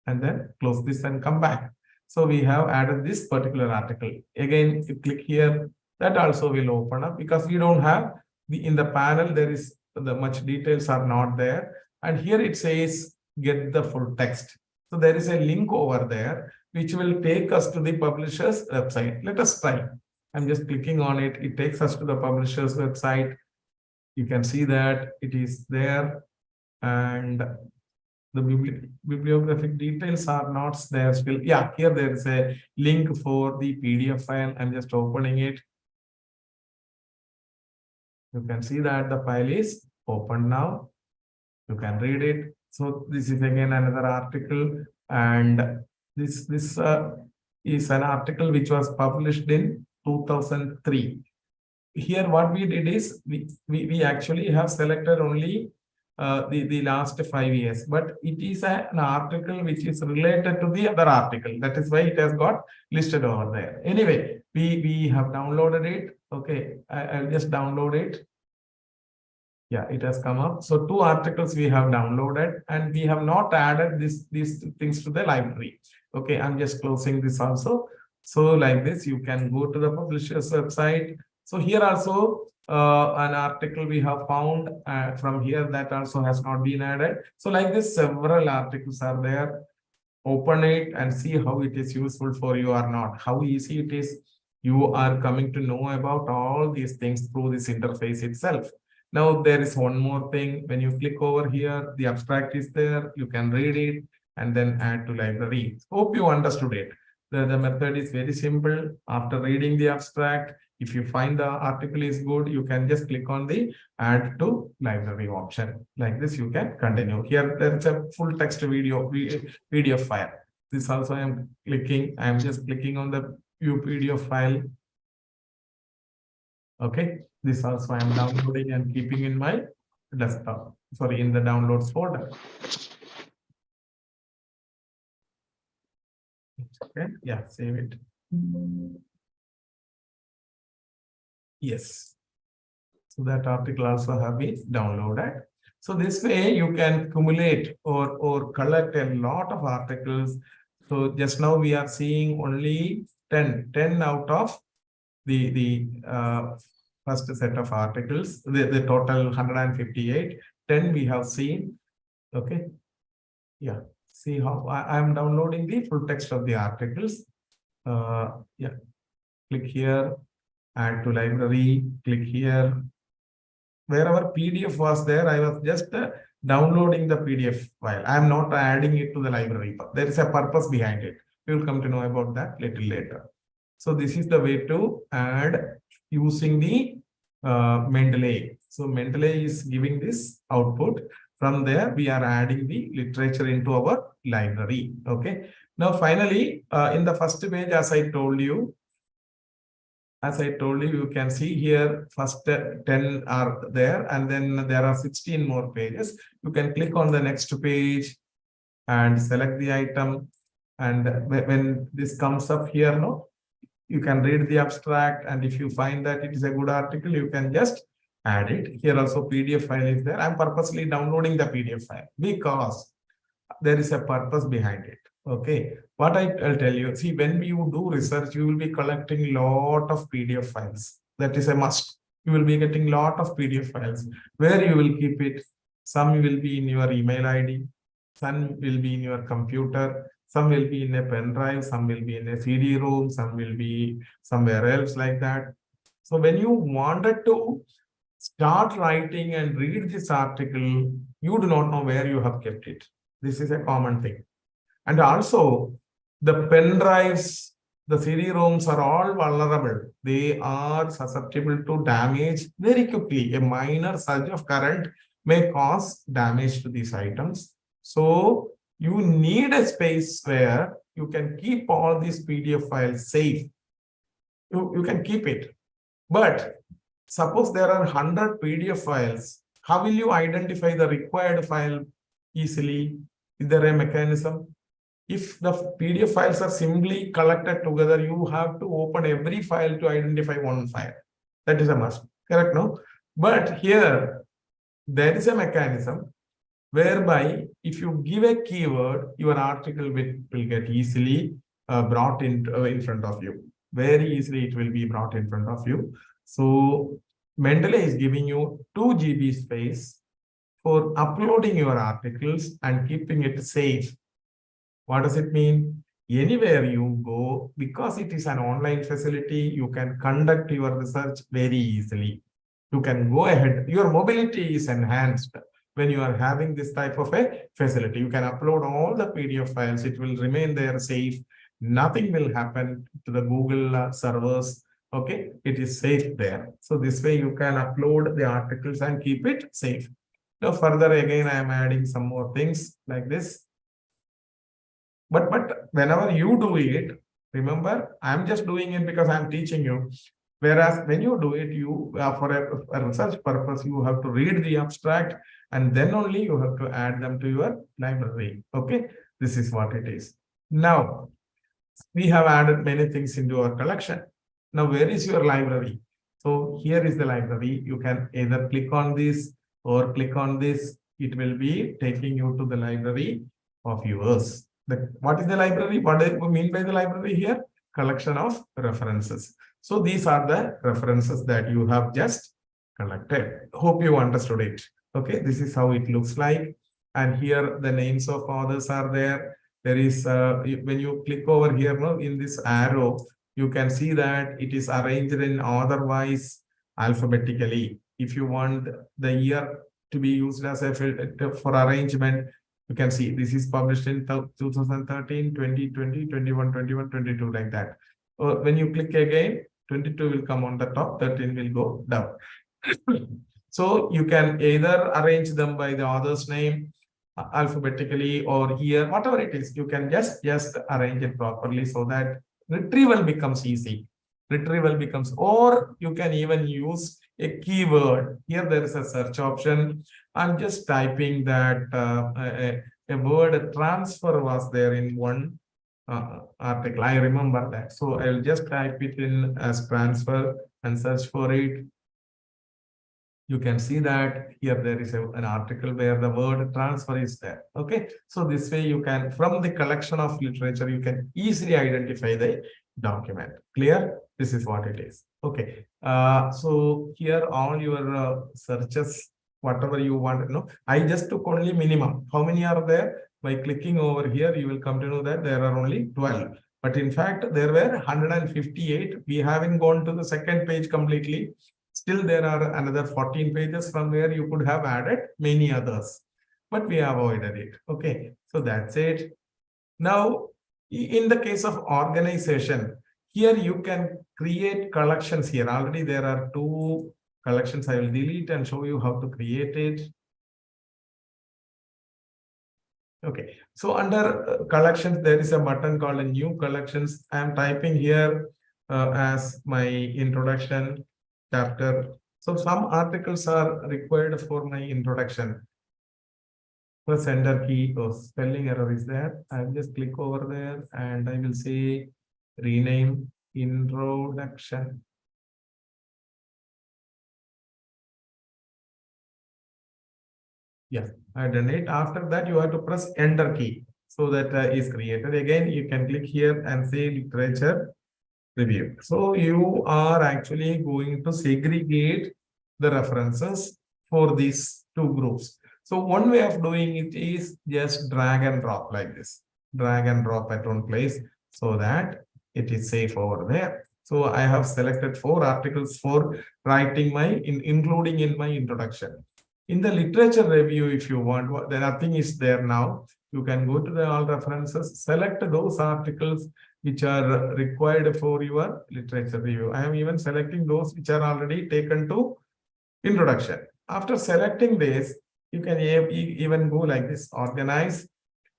and then close this and come back. So we have added this particular article. Again, if you click here, that also will open up because we don't have in the panel, there is the much details are not there. And here it says get the full text. So there is a link over there which will take us to the publisher's website. Let us try. I'm just clicking on it. It takes us to the publisher's website. You can see that it is there and the bibliographic details are not there still. Yeah, here there is a link for the PDF file. I'm just opening it. You can see that the file is open now. You can read it. So this is again another article, and this is an article which was published in 2003. Here what we did is we actually have selected only the last 5 years, but it is an article which is related to the other article. That is why it has got listed over there. Anyway, we have downloaded it. Okay, I'll just download it. Yeah, it has come up. So 2 articles we have downloaded, and we have not added these things to the library. Okay, I'm just closing this also. So like this, you can go to the publisher's website. So here also an article we have found from here that also has not been added. So like this, several articles are there. Open it and see how it is useful for you or not, how easy it is. You are coming to know about all these things through this interface itself. Now there is one more thing. When you click over here, the abstract is there. You can read it and then add to library. Hope you understood it. The method is very simple. After reading the abstract, if you find the article is good, you can just click on the add to library option. Like this, you can continue. Here there is a full text PDF file. This also I am clicking. I am just clicking on the view PDF file. Okay, this also I am downloading and keeping in my desktop. Sorry, in the downloads folder. Okay, yeah, save it. Yes. So that article also have been downloaded. So this way you can accumulate or collect a lot of articles. So just now we are seeing only 10 out of the first set of articles, the total 158, 10 we have seen. Okay. Yeah. See how I am downloading the full text of the articles. Yeah. Click here, add to library, click here. Wherever PDF was there, I was just downloading the PDF file. I am not adding it to the library. There is a purpose behind it. We will come to know about that little later. So this is the way to add using the Mendeley. So Mendeley is giving this output. From there, we are adding the literature into our library. Okay. Now, finally, in the first page, as I told you, you can see here first 10 are there, and then there are 16 more pages. You can click on the next page and select the item. And when this comes up here, no, you can read the abstract. And if you find that it is a good article, you can just add it. Here also PDF file is there. I'm purposely downloading the PDF file because there is a purpose behind it. Okay, what I'll tell you, see, when you do research, you will be collecting lot of PDF files. That is a must. You will be getting lot of PDF files. Where you will keep it? Some will be in your email ID, some will be in your computer, some will be in a pen drive, some will be in a CD-ROM, some will be somewhere else like that. So when you wanted to start writing and read this article, you do not know where you have kept it. This is a common thing. And also, the pen drives, the CD-ROMs are all vulnerable. They are susceptible to damage very quickly. A minor surge of current may cause damage to these items. So you need a space where you can keep all these PDF files safe. You can keep it. But suppose there are 100 PDF files. How will you identify the required file easily? Is there a mechanism? If the PDF files are simply collected together, you have to open every file to identify one file. That is a must. Correct, no? But here, there is a mechanism whereby if you give a keyword, your article will get easily brought in front of you. Very easily it will be brought in front of you. So Mendeley is giving you 2 GB space for uploading your articles and keeping it safe. What does it mean? Anywhere you go, because it is an online facility, you can conduct your research very easily. You can go ahead. Your mobility is enhanced when you are having this type of a facility. You can upload all the PDF files. It will remain there safe. Nothing will happen to the Google servers. Okay, it is safe there. So this way you can upload the articles and keep it safe. Now further again, I am adding some more things like this. But whenever you do it, Remember, I'm just doing it because I'm teaching you. Whereas when you do it, you for a research purpose, you have to read the abstract and then only you have to add them to your library. Okay, this is what it is. Now, we have added many things into our collection. Now, where is your library? So here is the library. You can either click on this or click on this. It will be taking you to the library of yours. What is the library? What do you mean by the library here? Collection of references. So these are the references that you have just collected. Hope you understood it. Okay, this is how it looks like. And here the names of authors are there. There is when you click over here no, in this arrow, you can see that it is arranged in order-wise alphabetically. If you want the year to be used as a for arrangement, you can see this is published in 2013, 2020, 21, 21, 22 like that. When you click again, 22 will come on the top, 13 will go down. So you can either arrange them by the author's name alphabetically or here, whatever it is, you can just arrange it properly so that retrieval becomes easy. Retrieval becomes, or you can even use a keyword. Here there is a search option. I'm just typing that a word transfer was there in one article. I remember that. So I'll just type it in as transfer and search for it. You can see that here there is an article where the word transfer is there. Okay, so this way you can, from the collection of literature, you can easily identify the document. Clear? This is what it is. Okay, so here all your searches, whatever you want to know, I just took only minimum. How many are there? By clicking over here, you will come to know that there are only 12. But in fact, there were 158. We haven't gone to the second page completely. Still, there are another 14 pages from where you could have added many others, but we avoided it. Okay, so that's it. Now, in the case of organization, here you can create collections here. Already there are 2 collections. I will delete and show you how to create it. Okay, so under collections, there is a button called a new collections. I am typing here as my introduction chapter. So some articles are required for my introduction. Press enter key. Oh, spelling error is there. I'll just click over there and I will say rename introduction. Yes, I've done it. After that, you have to press enter key. So that is created. Again, you can click here and say literature review. So you are actually going to segregate the references for these 2 groups. So one way of doing it is just drag and drop like this. Drag and drop at one place so that it is safe over there. So I have selected 4 articles for writing including in my introduction. In the literature review, if you want, then nothing is there now. You can go to the all references, select those articles which are required for your literature review. I am even selecting those which are already taken to introduction. After selecting this, you can even go like this, organize,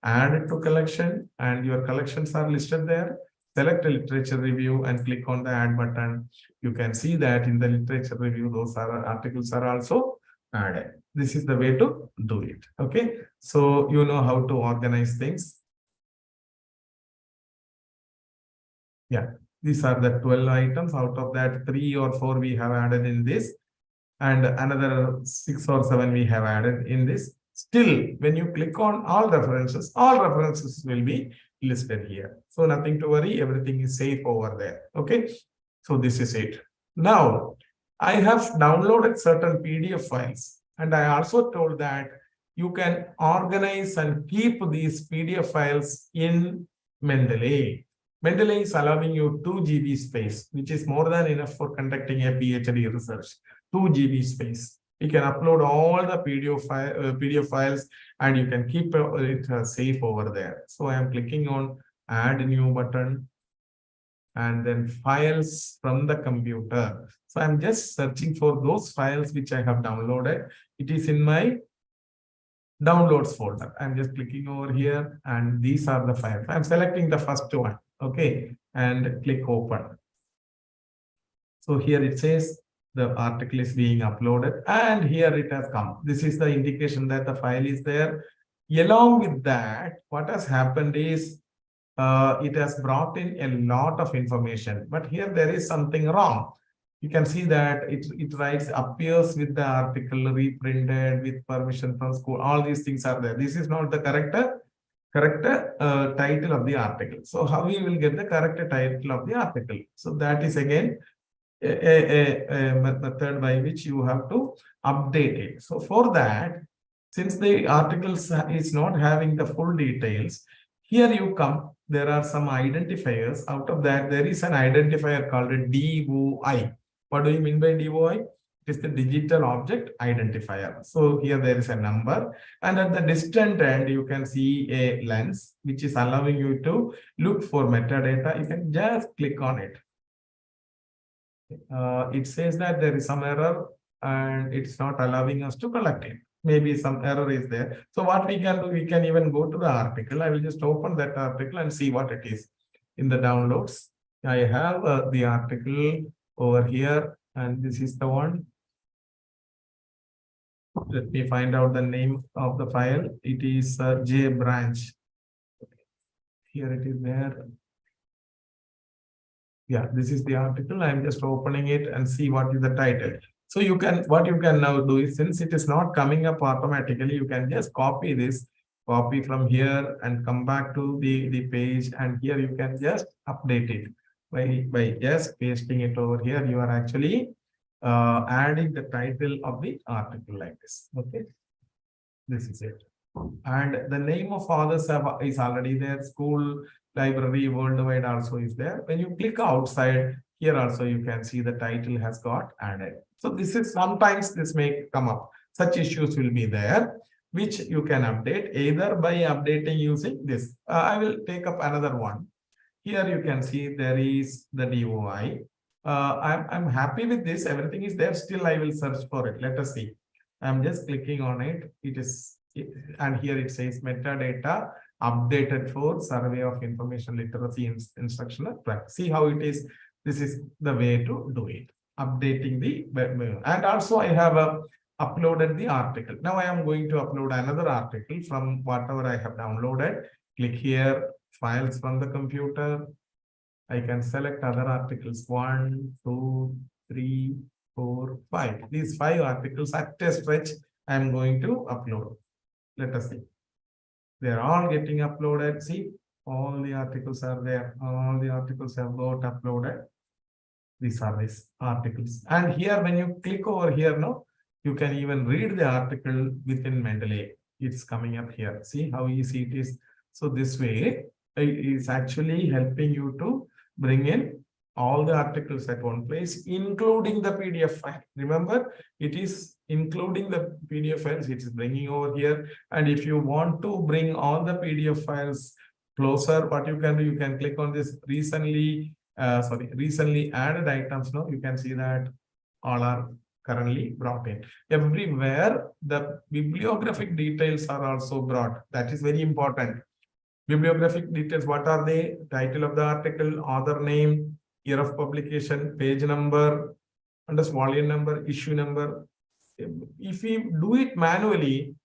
add it to collection, and your collections are listed there. Select a literature review and click on the add button. You can see that in the literature review, those articles are also added. This is the way to do it. Okay, so you know how to organize things. Yeah, these are the 12 items. Out of that, 3 or 4 we have added in this, and another 6 or 7 we have added in this. Still, when you click on all references will be listed here. So nothing to worry, everything is safe over there. Okay, so this is it. Now, I have downloaded certain PDF files, and I also told that you can organize and keep these PDF files in Mendeley. Mendeley is allowing you 2 GB space, which is more than enough for conducting a PhD research. 2 GB space. You can upload all the PDF files and you can keep it safe over there. So I am clicking on add new button and then files from the computer. So I'm just searching for those files which I have downloaded. It is in my downloads folder. I'm just clicking over here and these are the files. I'm selecting the first one. Okay, and click open. So here it says the article is being uploaded and here it has come. This is the indication that the file is there. Along with that, what has happened is it has brought in a lot of information, but here there is something wrong. You can see that it writes appears with the article reprinted with permission from school. All these things are there. This is not the correct title of the article. So how we will get the correct title of the article? So that is again a method by which you have to update it. So for that, since the articles is not having the full details, here you come, there are some identifiers. Out of that, there is an identifier called a DOI. What do you mean by DOI? It is the digital object identifier. So here there is a number, and at the distant end, you can see a lens, which is allowing you to look for metadata. You can just click on it. It says that there is some error and it's not allowing us to collect it. Maybe some error is there. So what we can do, we can even go to the article. I will just open that article and see what it is. In the downloads, I have the article over here, and this is the one. Let me find out the name of the file. It is J branch. Here it is there. Yeah, this is the article. I'm just opening it and see what is the title. So you can, what you can now do is, since it is not coming up automatically, you can just copy this, copy from here and come back to the page, and here you can just update it by just pasting it over here. You are actually adding the title of the article like this. Okay, this is it. And the name of authors is already there. School, library, worldwide also is there. When you click outside, here also you can see the title has got added. So this is, sometimes this may come up. Such issues will be there, which you can update either by updating using this. I will take up another one. Here you can see there is the DOI. I'm happy with this. Everything is there. Still, I will search for it. Let us see. I'm just clicking on it. It is, and here it says metadata updated for survey of information literacy instructional practice. See how it is. This is the way to do it. Updating the, and also I have uploaded the article. Now I am going to upload another article from whatever I have downloaded. Click here, files from the computer. I can select other articles, 1, 2, 3, 4, 5. These 5 articles at a stretch I am going to upload. Let us see. They are all getting uploaded. See, all the articles are there. All the articles have got uploaded. These are these articles. And here, when you click over here now, you can even read the article within Mendeley. It's coming up here. See how easy it is. So this way, it is actually helping you to bring in all the articles at one place, including the PDF file. Remember, it is including the PDF files. It is bringing over here. And if you want to bring all the PDF files closer, what you can do, you can click on this recently added items. Now you can see that all are currently brought in. Everywhere the bibliographic details are also brought. That is very important. Bibliographic details, what are they? Title of the article, author name, year of publication, page number, and this volume number, issue number. If we do it manually,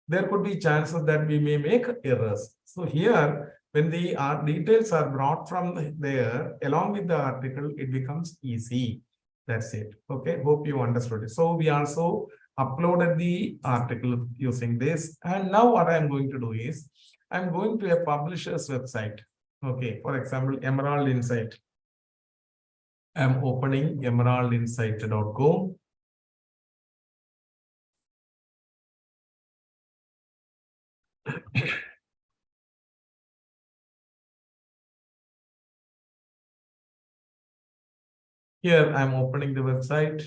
there could be chances that we may make errors. So here, when the details are brought from there along with the article, it becomes easy. That's it. Okay, hope you understood it. So we also uploaded the article using this. And now what I'm going to do is, I'm going to a publisher's website. Okay, for example, Emerald Insight. I'm opening emeraldinsight.com. Here I'm opening the website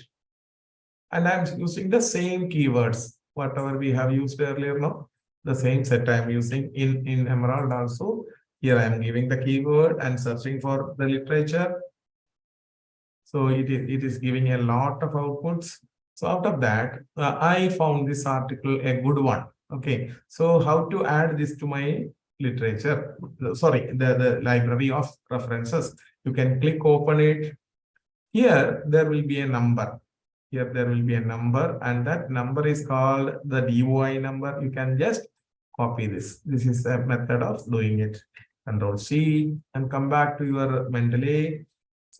and I'm using the same keywords, whatever we have used earlier now. The same set I'm using in Emerald also. Here I'm giving the keyword and searching for the literature. So it is giving a lot of outputs. So out of that, I found this article a good one. Okay, so how to add this to my literature, sorry, the library of references. You can click open it. Here, there will be a number. Here, there will be a number, and that number is called the DOI number. You can just copy this. This is a method of doing it. Control C and come back to your Mendeley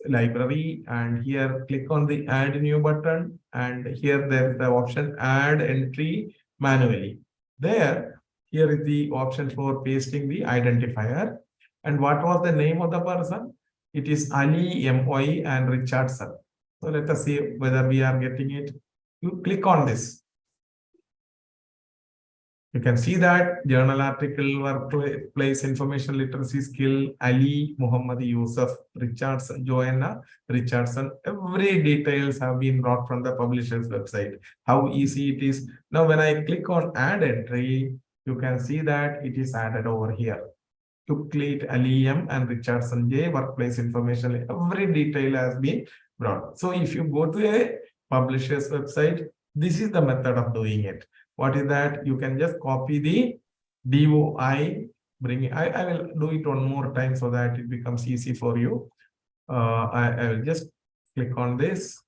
library, and here click on the add new button, and here there is the option add entry manually. There, here is the option for pasting the identifier. And what was the name of the person? It is Ali MOI and Richardson. So let us see whether we are getting it. You click on this. You can see that journal article, workplace information literacy skill, Ali Muhammad Yusuf Richardson, Joanna Richardson. Every details have been brought from the publisher's website. How easy it is. Now, when I click on add entry, you can see that it is added over here. To click Ali M and Richardson J, workplace information, every detail has been brought. So if you go to a publisher's website, this is the method of doing it. What is that? You can just copy the DOI, bring it. I will do it one more time so that it becomes easy for you. I will just click on this.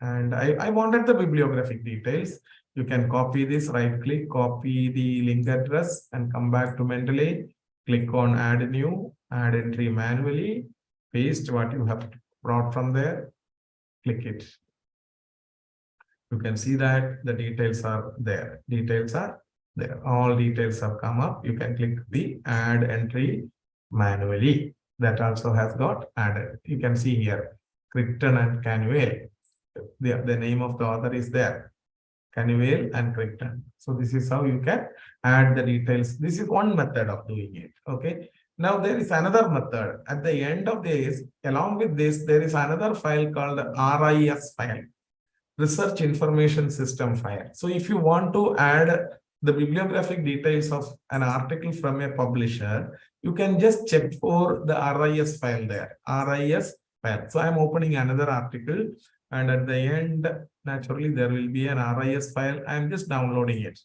And I wanted the bibliographic details. You can copy this, right click, copy the link address and come back to Mendeley. Click on add new, add entry manually, paste what you have brought from there, click it. You can see that the details are there. Details are there. All details have come up. You can click the add entry manually. That also has got added. You can see here, Crichton and Canwell. The name of the author is there. Canwell and Crichton. So this is how you can add the details. This is one method of doing it. Okay. Now there is another method. At the end of this, along with this, there is another file called RIS file, Research Information System file. So if you want to add the bibliographic details of an article from a publisher, you can just check for the RIS file there. RIS file. So I'm opening another article, and at the end, naturally, there will be an RIS file. I'm just downloading it.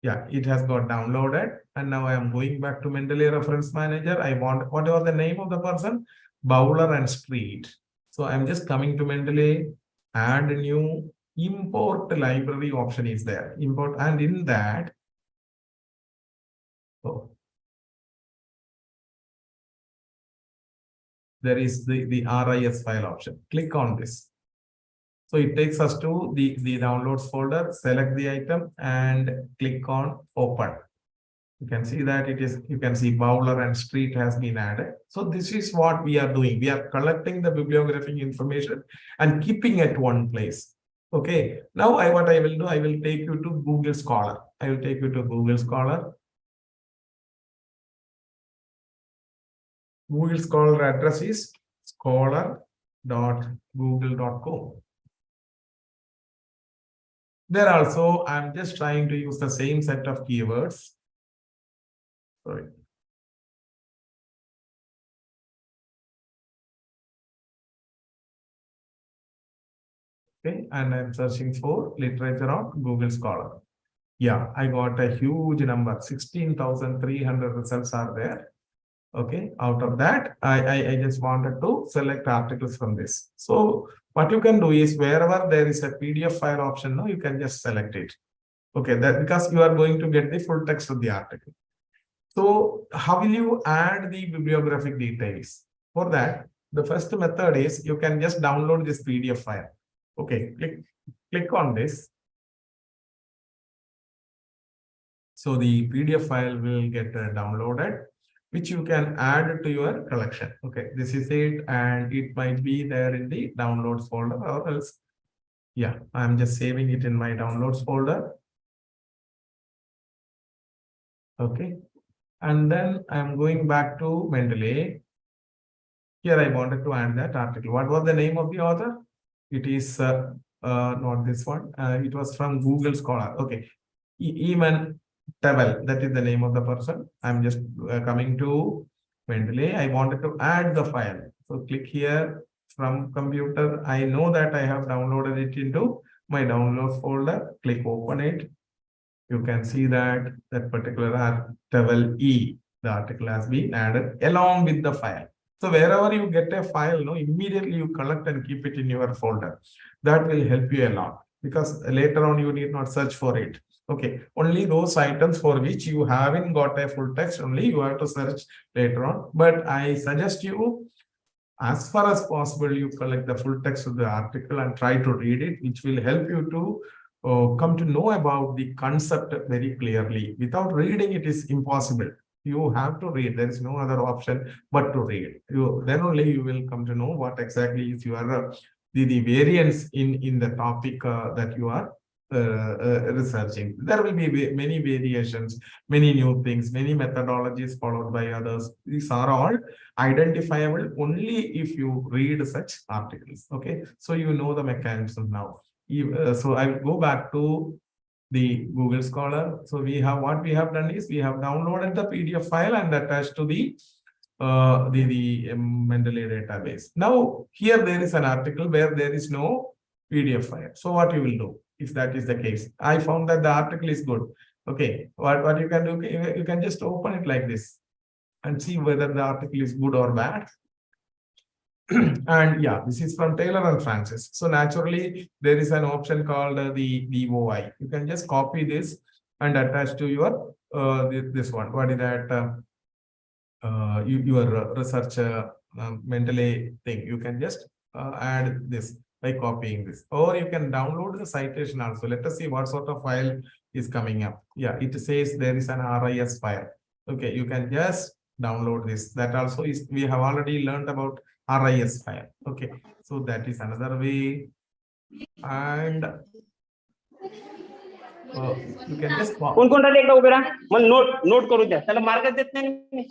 Yeah, it has got downloaded. And now I am going back to Mendeley Reference Manager. I want, whatever the name of the person, Bowler and Street. So I'm just coming to Mendeley, add new, import library option is there. Import, and in that, there is the RIS file option. Click on this. So it takes us to the downloads folder, select the item and click on open. You can see that it is, you can see Bowler and Street has been added. So this is what we are doing. We are collecting the bibliographic information and keeping it one place. Okay. Now what I will do, I will take you to Google Scholar. I will take you to Google Scholar. Google Scholar address is scholar.google.com. There also, I'm just trying to use the same set of keywords. Sorry. Okay, and I'm searching for literature on Google Scholar. Yeah, I got a huge number, 16,300 results are there. Okay, out of that, I just wanted to select articles from this. So what you can do is wherever there is a PDF file option, no, you can just select it. Okay, that because you are going to get the full text of the article. So how will you add the bibliographic details? For that, the first method is you can just download this PDF file. Okay, click on this. So the PDF file will get downloaded, which you can add to your collection. Okay, this is it, and it might be there in the downloads folder, or else, yeah, I'm just saving it in my downloads folder. Okay, and then I'm going back to Mendeley. Here I wanted to add that article. What was the name of the author? It is not this one. It was from Google Scholar. Okay, Eamon Tavel, that is the name of the person. I'm just coming to Mendeley. I wanted to add the file. So click here from computer. I know that I have downloaded it into my downloads folder. Click open it. You can see that that particular article E, the article has been added along with the file. So wherever you get a file, no, immediately you collect and keep it in your folder. That will help you a lot because later on you need not search for it. Okay, only those items for which you haven't got a full text, only you have to search later on. But I suggest you, as far as possible, you collect the full text of the article and try to read it, which will help you to come to know about the concept very clearly. Without reading, it is impossible. You have to read. There is no other option but to read. Then only you will come to know what exactly is your the variance in the topic that you are researching. There will be many variations, many new things, many methodologies followed by others. These are all identifiable only if you read such articles. Okay, so you know the mechanism now. So I will go back to the Google Scholar. So we have, what we have done is we have downloaded the PDF file and attached to the Mendeley database. Now here there is an article where there is no PDF file. So what you will do if that is the case? I found that the article is good. Okay, what you can do, you can just open it like this and see whether the article is good or bad. And yeah, this is from Taylor and Francis. So naturally, there is an option called the VOI. You can just copy this and attach to your this one. What is that? Your research Mendeley thing. You can just add this by copying this, or you can download the citation also. Let us see what sort of file is coming up. Yeah, it says there is an RIS file. Okay, you can just download this. That also is, we have already learned about RIS file. Okay, so that is another way. And you can just कोण राहिले एकदा उभे राहा मला note करू द्या त्याला मार्ग देत नाही मी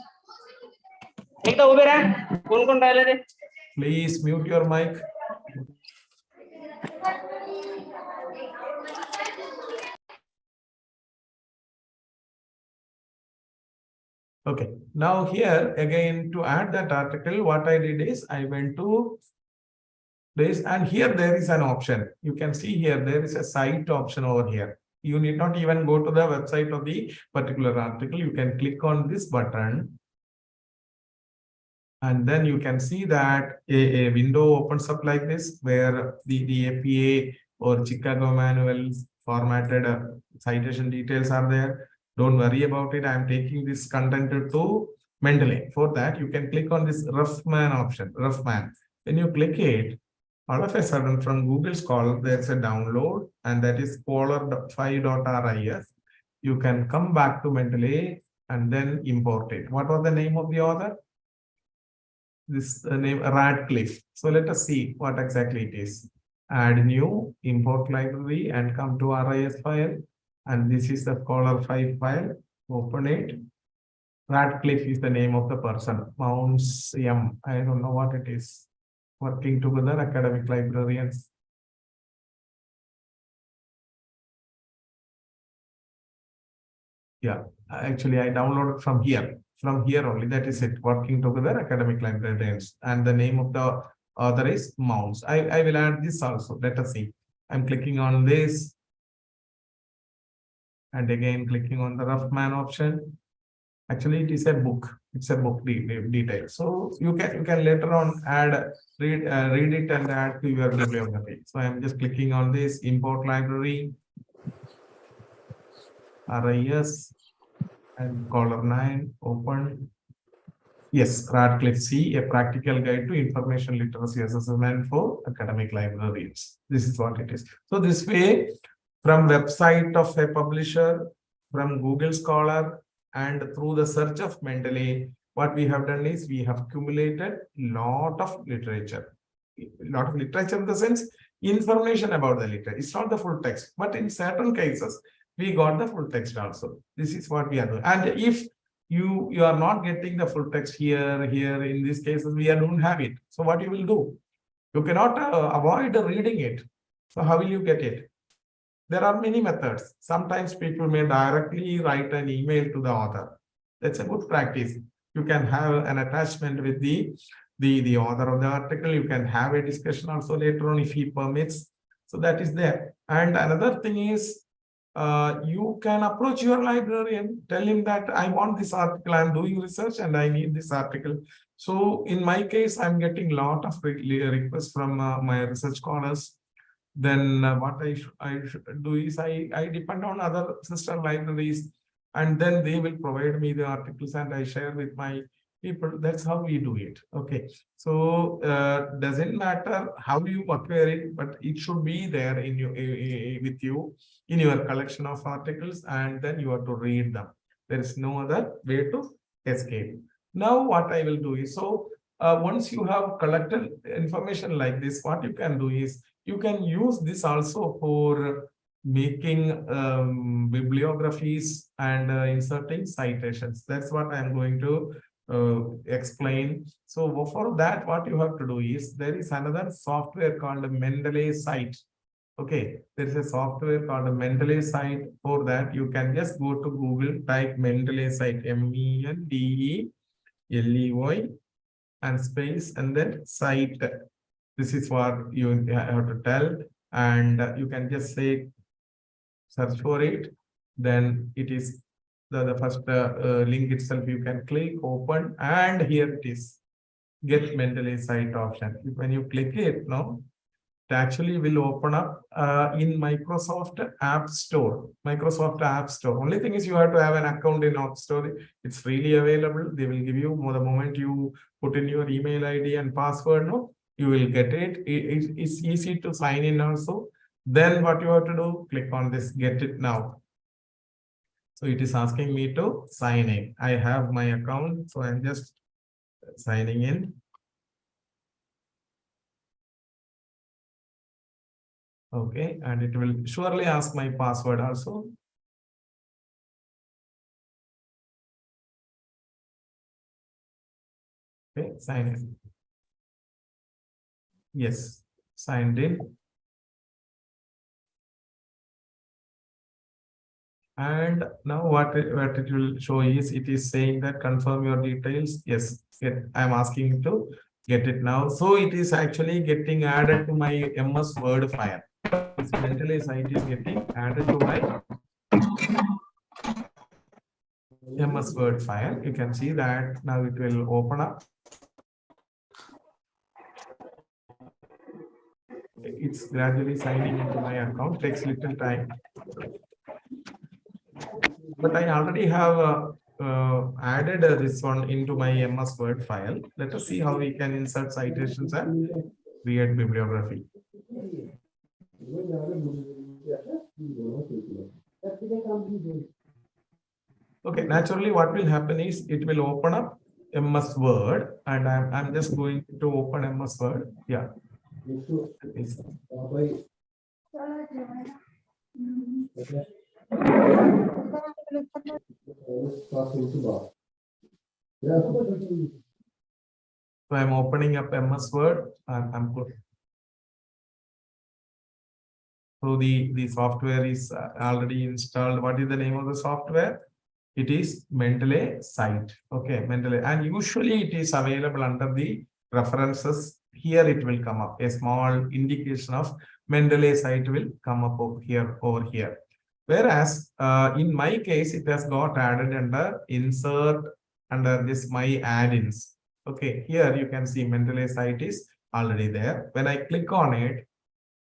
एकदा उभे राहा कोण राहिले रे please mute your mic. Okay, now here again to add that article, what I did is I went to this, and here there is an option. You can see here there is a cite option over here. You need not even go to the website of the particular article. You can click on this button, and then you can see that a window opens up like this, where the APA or Chicago manuals formatted citation details are there. Don't worry about it. I am taking this content to Mendeley. For that, you can click on this Roughman option, Roughman. When you click it, all of a sudden from Google Scholar, there's a download, and that is scholar5.ris. You can come back to Mendeley and then import it. What was the name of the author? This name Radcliffe. So let us see what exactly it is. Add new, import library, and come to RIS file. And this is the Scholar5 file. Open it. Radcliffe is the name of the person. Mounts M. I don't know what it is. Working together, academic librarians. Yeah, actually I downloaded from here. From here only, that is it. Working together, academic librarians. And the name of the author is Mounts. I will add this also. Let us see. I'm clicking on this. And again, clicking on the Roughman option. Actually, it is a book. It's a book detail. So you can later on read it and add to your bibliography. So I'm just clicking on this import library, RIS, and Scholar9 open. Yes, Radcliffe C, a practical guide to information literacy assessment for academic librarians. This is what it is. So this way, from website of a publisher, from Google Scholar, and through the search of Mendeley, what we have done is we have accumulated lot of literature. Lot of literature in the sense, information about the literature. It's not the full text, but in certain cases, we got the full text also. This is what we are doing. And if you are not getting the full text here, in these cases, we don't have it. So what you will do? You cannot avoid reading it. So how will you get it? There are many methods. Sometimes people may directly write an email to the author. That's a good practice. You can have an attachment with the author of the article. You can have a discussion also later on if he permits. So that is there. And another thing is, you can approach your librarian, tell him that I want this article, I'm doing research and I need this article. So in my case, I'm getting a lot of requests from my research scholars. Then what I should do is I depend on other sister libraries, and then they will provide me the articles and I share with my people. That's how we do it. Okay. So doesn't matter how you acquire it, but it should be there in you with you in your collection of articles, and then you have to read them. There is no other way to escape. Now what I will do is, so once you have collected information like this, what you can do is you can use this also for making bibliographies and inserting citations. That's what I'm going to explain. So for that, what you have to do is there is another software called Mendeley site. Okay, there is a software called a Mendeley site. For that, you can just go to Google, type Mendeley site, Mendeley and space and then site. This is what you have to tell, and you can just say search for it. Then it is the first link itself. You can click open, and here it is, get Mendeley site option. When you click it, no, it actually will open up in Microsoft App Store. Microsoft App Store. Only thing is you have to have an account in App Store. It's freely available. They will give you the moment you put in your email ID and password. No, you will get it. It's easy to sign in also. Then what you have to do? Click on this. Get it now. So it is asking me to sign in. I have my account, so I'm just signing in. Okay, and it will surely ask my password also. Okay, sign in. Yes, signed in. And now what it will show is, it is saying that confirm your details. Yes, I'm asking to get it now. So it is actually getting added to my MS Word file. This Mendeley site is getting added to my MS Word file. You can see that now it will open up. It's gradually signing into my account. Takes little time, but I already have added this one into my MS Word file. Let us see how we can insert citations and create bibliography. Okay, naturally what will happen is it will open up MS Word, and I'm just going to open MS Word. Yeah. So I'm opening up MS Word and I'm good. So the software is already installed. What is the name of the software? It is Mendeley site. Okay, Mendeley, and usually it is available under the references. Here it will come up. A small indication of Mendeley site will come up over here. Whereas in my case, it has got added under insert under this my add-ins. Okay, here you can see Mendeley site is already there. When I click on it,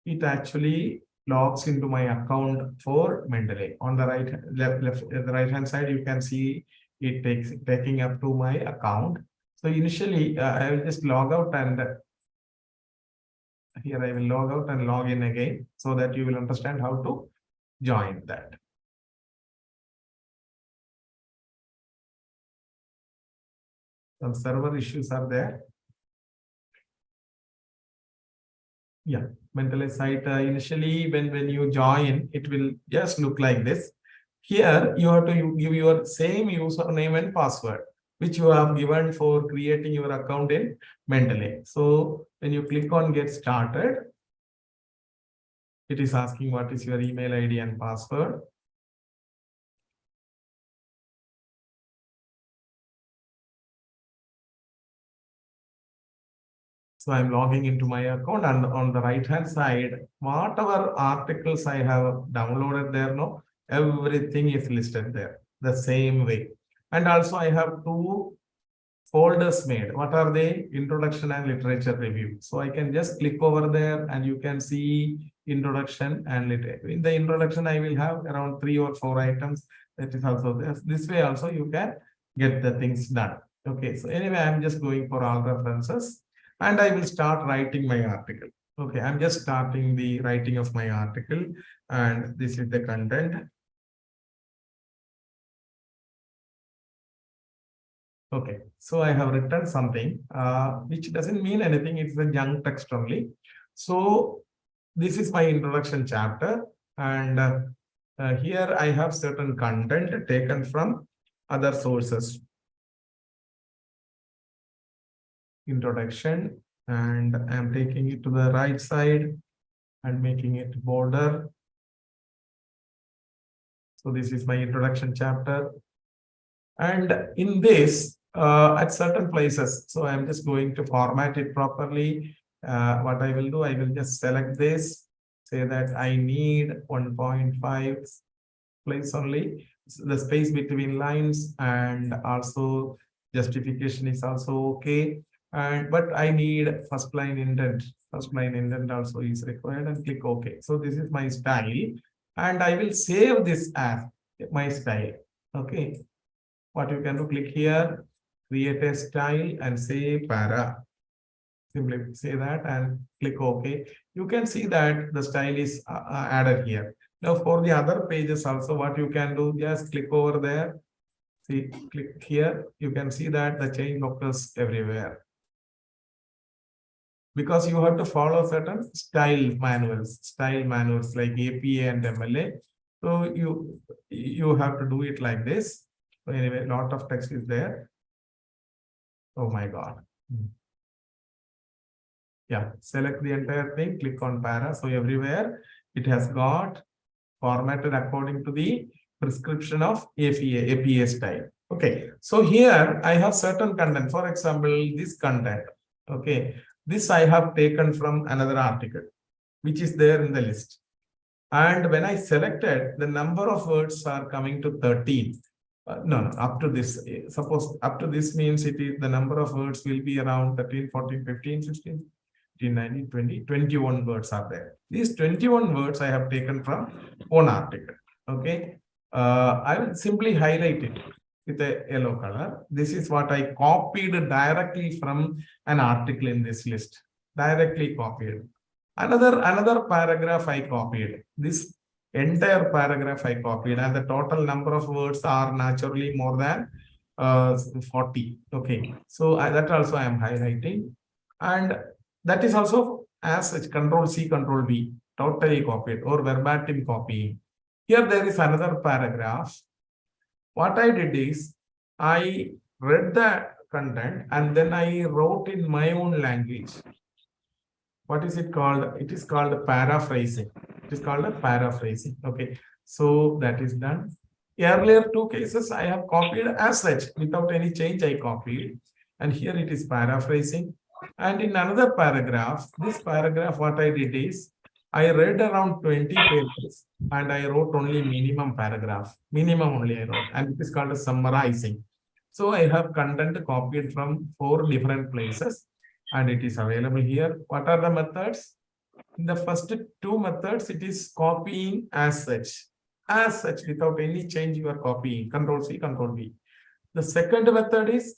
it actually logs into my account for Mendeley. On the right hand side, you can see it taking up to my account. So initially, I will just log out, and here I will log out and log in again, so that you will understand how to join that. Some server issues are there. Yeah, Mendeley site initially when you join, it will just look like this. Here you have to give your same username and password which you have given for creating your account in Mendeley. So when you click on get started, it is asking what is your email ID and password. So I'm logging into my account, and on the right hand side, whatever articles I have downloaded there, no, Everything is listed there the same way. And also I have two folders made. What are they? Introduction and literature review. So I can just click over there and you can see introduction and literature. In the introduction, I will have around 3 or 4 items. That is also there. This way also you can get the things done. Okay, so anyway, I'm just going for all references and I will start writing my article. Okay, I'm just starting the writing of my article and this is the content. Okay, so I have written something which doesn't mean anything. It's a young text only. So this is my introduction chapter, and here I have certain content taken from other sources. Introduction, and I'm taking it to the right side and making it border. So this is my introduction chapter. And in this, at certain places, so I'm just going to format it properly. What I will do, I will just select this, say that I need 1.5 place only. So the space between lines and also justification is also okay. And but I need first line indent. First line indent also is required and click OK. So this is my style, and I will save this as my style. Okay. What you can do, click here, create a style and say para. Simply say that and click OK. You can see that the style is added here. Now for the other pages also, what you can do, just click over there. See, click here. You can see that the change occurs everywhere. Because you have to follow certain style manuals like APA and MLA. So you have to do it like this. So anyway, a lot of text is there. Oh my God. Yeah, select the entire thing, click on para. So everywhere it has got formatted according to the prescription of APA style. Okay, so here I have certain content. For example, this content. Okay, this I have taken from another article, which is there in the list. And when I selected, the number of words are coming to 13. No, up to this. Suppose up to this means it is the number of words will be around 13, 14, 15, 16, 18, 19, 20, 21 words are there. These 21 words I have taken from one article. Okay. I will simply highlight it with a yellow color. This is what I copied directly from an article in this list. Directly copied. Another paragraph I copied. This entire paragraph I copied, and the total number of words are naturally more than 40. Okay, so that also I am highlighting, and that is also as such Control C, Control V, totally copied or verbatim copying. Here there is another paragraph. What I did is I read the content and then I wrote in my own language. What is it called? It is called paraphrasing. It is called a paraphrasing. Okay, so that is done. Earlier two cases I have copied as such without any change. I copied, and here it is paraphrasing. And in another paragraph, this paragraph, what I did is I read around 20 pages and I wrote only minimum paragraph. Minimum only I wrote, and it is called a summarizing. So I have content copied from 4 different places, and it is available here. What are the methods? In the first 2 methods, it is copying as such without any change you are copying, Control C, Control V. The second method is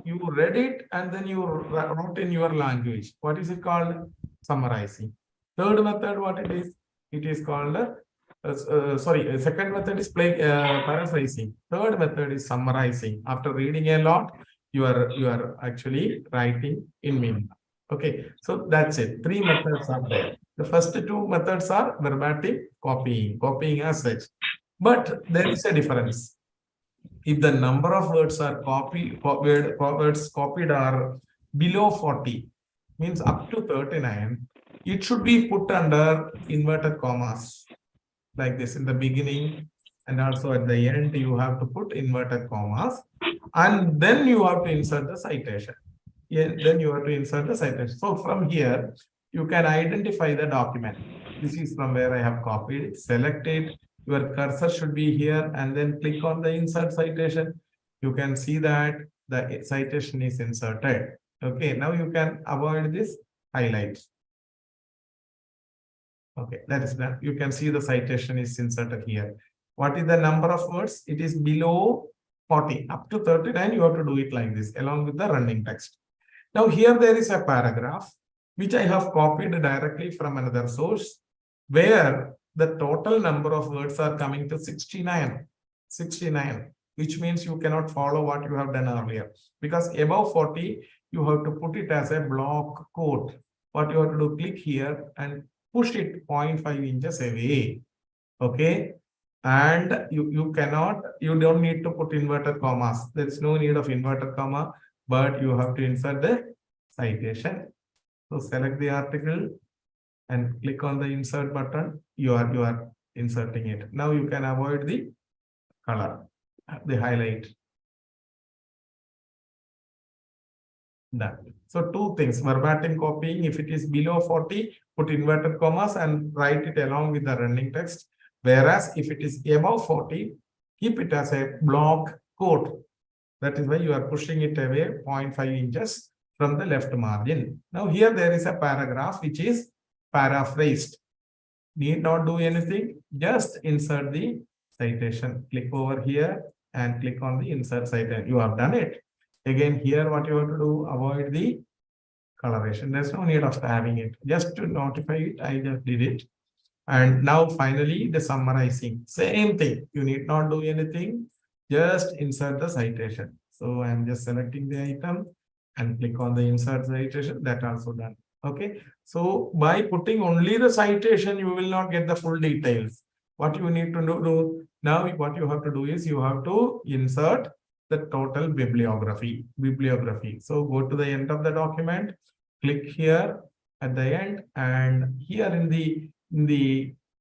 you read it and then you wrote in your language. What is it called? Summarizing. Third method, what it is? It is called, second method is paraphrasing. Third method is summarizing. After reading a lot, you are actually writing in minimum. Okay, so that's it. 3 methods are there. The first 2 methods are verbatim copying as such. But there is a difference. If the number of words are copied are below 40, means up to 39, it should be put under inverted commas like this in the beginning, and also at the end you have to put inverted commas, and then you have to insert the citation. So from here you can identify the document. This is from where I have copied it. Select it. your cursor should be here and then click on the insert citation. You can see that the citation is inserted. Okay, now you can avoid this highlight. Okay, that is done. You can see the citation is inserted here. What is the number of words? It is below 40. Up to 39, you have to do it like this along with the running text. Now here there is a paragraph which I have copied directly from another source where the total number of words are coming to 69. 69, which means you cannot follow what you have done earlier. Because above 40, you have to put it as a block quote. What you have to do, click here and push it 0.5 inches away. Okay. And you don't need to put inverted commas. There is no need of inverted comma, but you have to insert the citation. So select the article and click on the insert button. You are inserting it. Now you can avoid the color, the highlight. Done. So two things, verbatim copying. If it is below 40, put inverted commas and write it along with the running text. Whereas if it is above 40, keep it as a block quote. That is why you are pushing it away 0.5 inches from the left margin. Now here there is a paragraph which is paraphrased. Need not do anything, just insert the citation. Click over here and click on the insert citation. You have done it. Again, here what you have to do, avoid the coloration. There's no need of having it. Just to notify it, I just did it. And now finally the summarizing. Same thing. You need not do anything. Just insert the citation. So I'm just selecting the item and click on the insert citation. That also done. Okay. So by putting only the citation, you will not get the full details. What you need to do now, what you have to do is you have to insert the total bibliography. So go to the end of the document, click here at the end, and here in the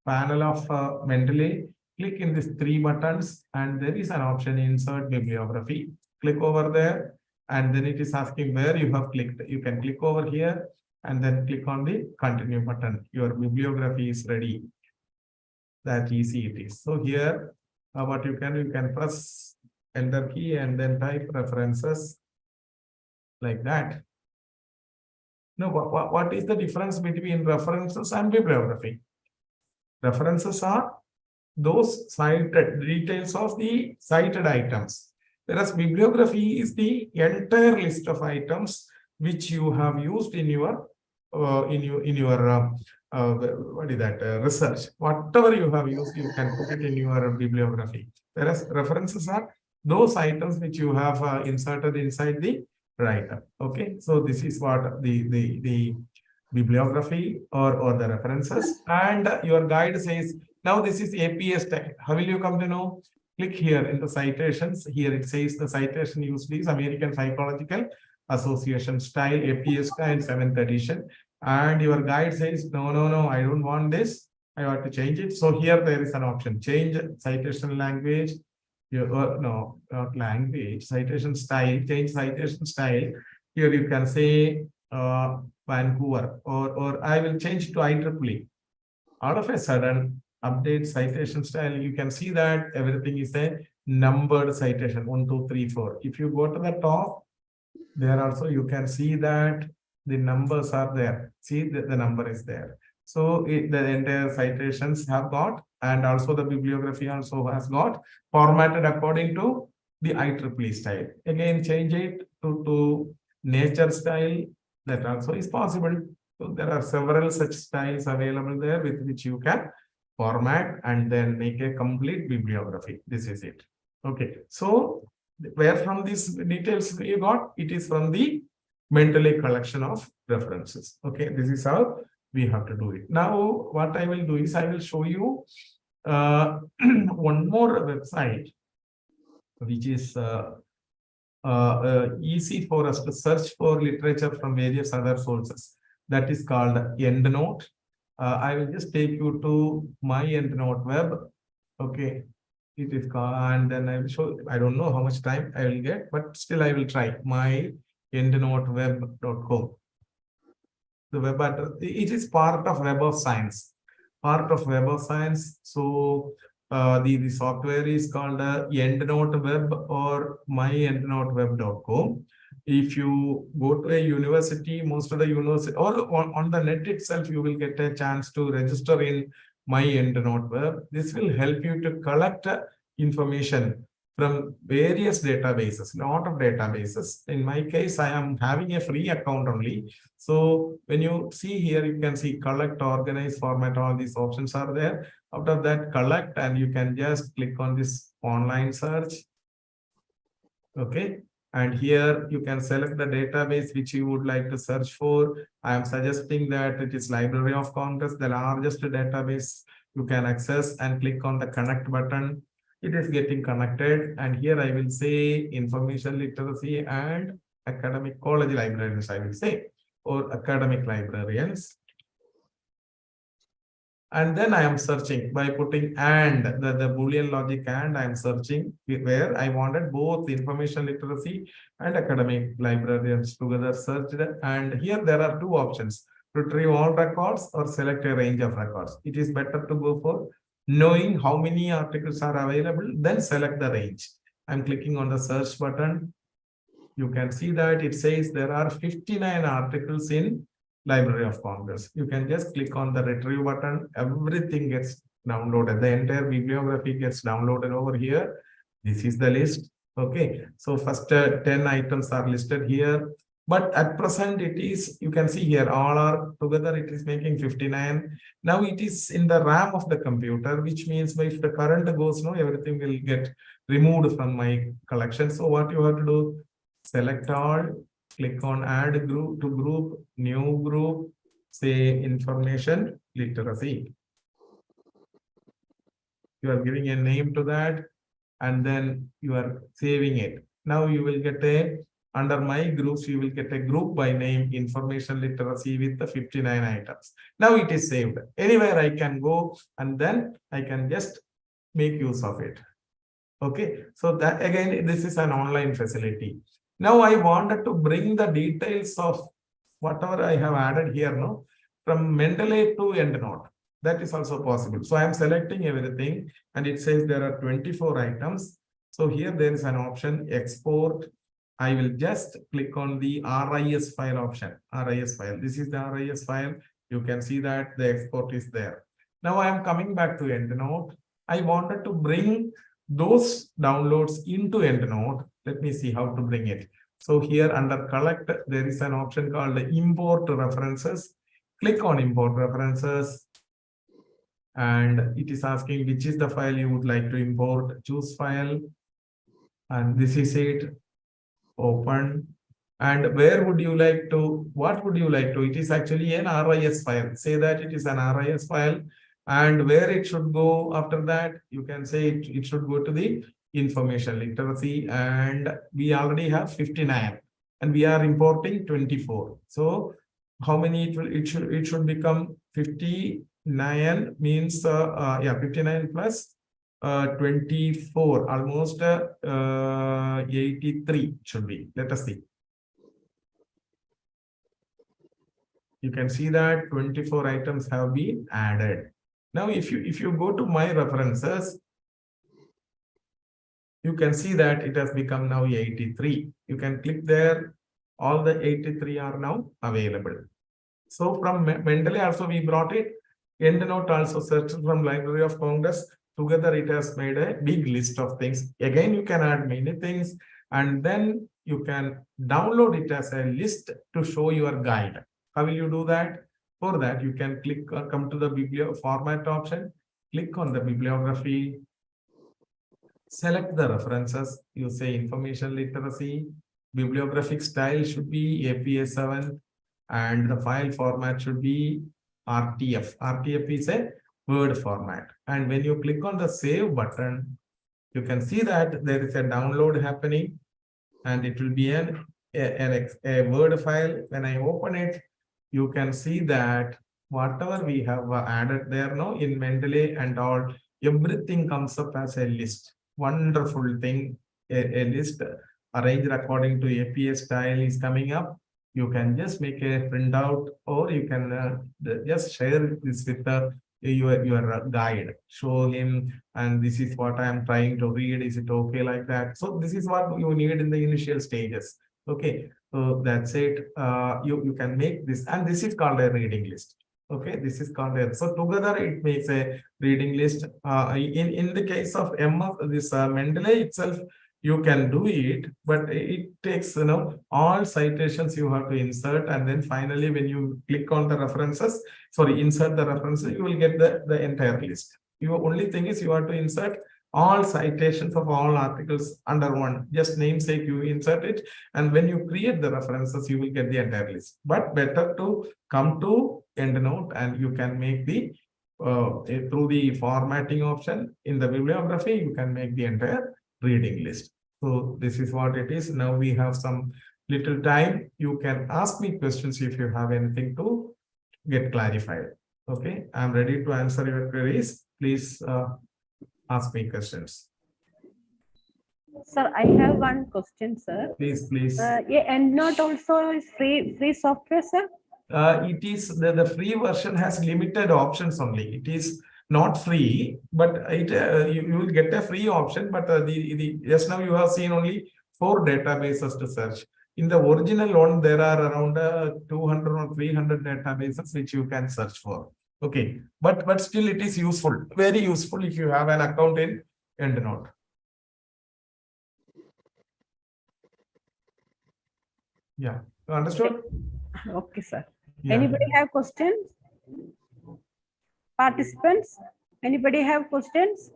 panel of mentally, click in these three buttons, and there is an option insert bibliography. Click over there, and then it is asking where you have clicked. You can click over here and then click on the continue button. Your bibliography is ready. That easy it is. So here, what you can press enter key and then type references like that. Now, what is the difference between references and bibliography? References are those cited details of the cited items, whereas bibliography is the entire list of items which you have used in your what is that research. Whatever you have used, you can put it in your bibliography. Whereas references are those items which you have inserted inside the writer. Okay, so this is what the bibliography or the references, and your guide says now this is APA style. How will you come to know? Click here in the citations. Here it says the citation used is American Psychological Association style, APA style, 7th edition, and your guide says no, I don't want this, I want to change it. So here there is an option, change citation language. No, not language, citation style, change citation style. Here you can say Vancouver, or I will change to IEEE. All of a sudden, update citation style. You can see that everything is a numbered citation, 1, 2, 3, 4. If you go to the top, there also you can see that the numbers are there. See that the number is there. So the entire citations have got, and also the bibliography also has got formatted according to the IEEE style. Again, change it to nature style. That also is possible. So there are several such styles available there with which you can format and then make a complete bibliography. This is it. Okay. So where from these details you got? It is from the mentally collection of references. Okay. This is how we have to do it. Now, what I will do is I will show you one more website, which is easy for us to search for literature from various other sources. That is called EndNote. I will just take you to my EndNote web. Okay, it is called, and then I will show. I don't know how much time I will get, but still I will try my endnoteweb.com. The web address, it is part of Web of Science. Part of Web of Science. So The software is called EndNote Web or myendnoteweb.com. If you go to a university, most of the university or on the net itself, you will get a chance to register in myendnote web. This will help you to collect information from various databases, lot of databases. In my case, I am having a free account only. So when you see here, you can see collect, organize, format, all these options are there. After that, collect, and you can just click on this online search. Okay. And here you can select the database which you would like to search for. I am suggesting that it is Library of Congress, the largest database you can access, and click on the connect button. It is getting connected. And here I will say information literacy and academic college librarians, I will say, or academic librarians. And then I am searching by putting and the Boolean logic, and I am searching where I wanted both information literacy and academic librarians together searched. And here there are two options: retrieve all records or select a range of records. It is better to go for knowing how many articles are available, then select the range. I'm clicking on the search button. You can see that it says there are 59 articles in Library of Congress. You can just click on the retrieve button. Everything gets downloaded. The entire bibliography gets downloaded over here. This is the list. Okay. So first 10 items are listed here. But at present it is, you can see here, all are together, it is making 59. Now it is in the RAM of the computer, which means if the current goes, no, everything will get removed from my collection. So what you have to do, select all, click on add group to group, new group, say information literacy. You are giving a name to that, and then you are saving it. Now you will get under my groups, you will get a group by name information literacy with the 59 items. Now it is saved. Anywhere I can go, and then I can just make use of it. Okay, so that again, this is an online facility. Now I wanted to bring the details of whatever I have added here, no, from Mendeley to EndNote. That is also possible. So I am selecting everything, and it says there are 24 items. So here there is an option export. I will just click on the RIS file option. RIS file. This is the RIS file. You can see that the export is there. Now I am coming back to EndNote. I wanted to bring those downloads into EndNote. Let me see how to bring it. So here under collect, there is an option called import references. Click on import references. And it is asking which is the file you would like to import. Choose file. And this is it. Open. And where would you like to, what would you like to? It is actually an RIS file. Say that it is an RIS file. And where it should go after that, you can say it should go to the information literacy, and we already have 59 and we are importing 24. So how many it should become 59 means 59 plus 24, almost 83 should be. Let us see. You can see that 24 items have been added. Now, if you go to my references, you can see that it has become now 83. You can click there. All the 83 are now available. So from Mendeley also we brought it. EndNote also searched from Library of Congress. Together it has made a big list of things. Again, you can add many things, and then you can download it as a list to show your guide. How will you do that? For that, you can click, come to the format option, click on the bibliography, select the references. You say information literacy, bibliographic style should be APA7, and the file format should be RTF. RTF is a Word format. And when you click on the save button, you can see that there is a download happening, and it will be a Word file. When I open it, you can see that whatever we have added there now in Mendeley and all, everything comes up as a list. Wonderful thing. A list arranged according to APA style is coming up. You can just make a printout, or you can just share this with your guide. Show him, and this is what I am trying to read. Is it okay like that? So this is what you need in the initial stages. Okay, so that's it. You can make this, and this is called a reading list. Okay, this is called a, so together it makes a reading list. In the case of MS, this Mendeley itself, you can do it, but it takes, all citations you have to insert, and then finally when you click on the references, sorry, insert the references, you will get the entire list. Your only thing is you have to insert all citations of all articles under one, just namesake you insert it, and when you create the references, you will get the entire list. But better to come to EndNote, and you can make the through the formatting option in the bibliography, you can make the entire reading list. So this is what it is. Now we have some little time. You can ask me questions if you have anything to get clarified. Okay, I'm ready to answer your queries. Please ask me questions. Sir, I have one question, sir. Please. Yeah, EndNote also is free software, sir? It is the free version has limited options only. It is not free, but it you will get a free option. But the just now you have seen only 4 databases to search. In the original one, there are around 200 or 300 databases which you can search for. Okay, but still it is useful, very useful if you have an account in EndNote. Yeah, you understood? Okay, sir. Yeah. Anybody have questions? Participants, anybody have questions?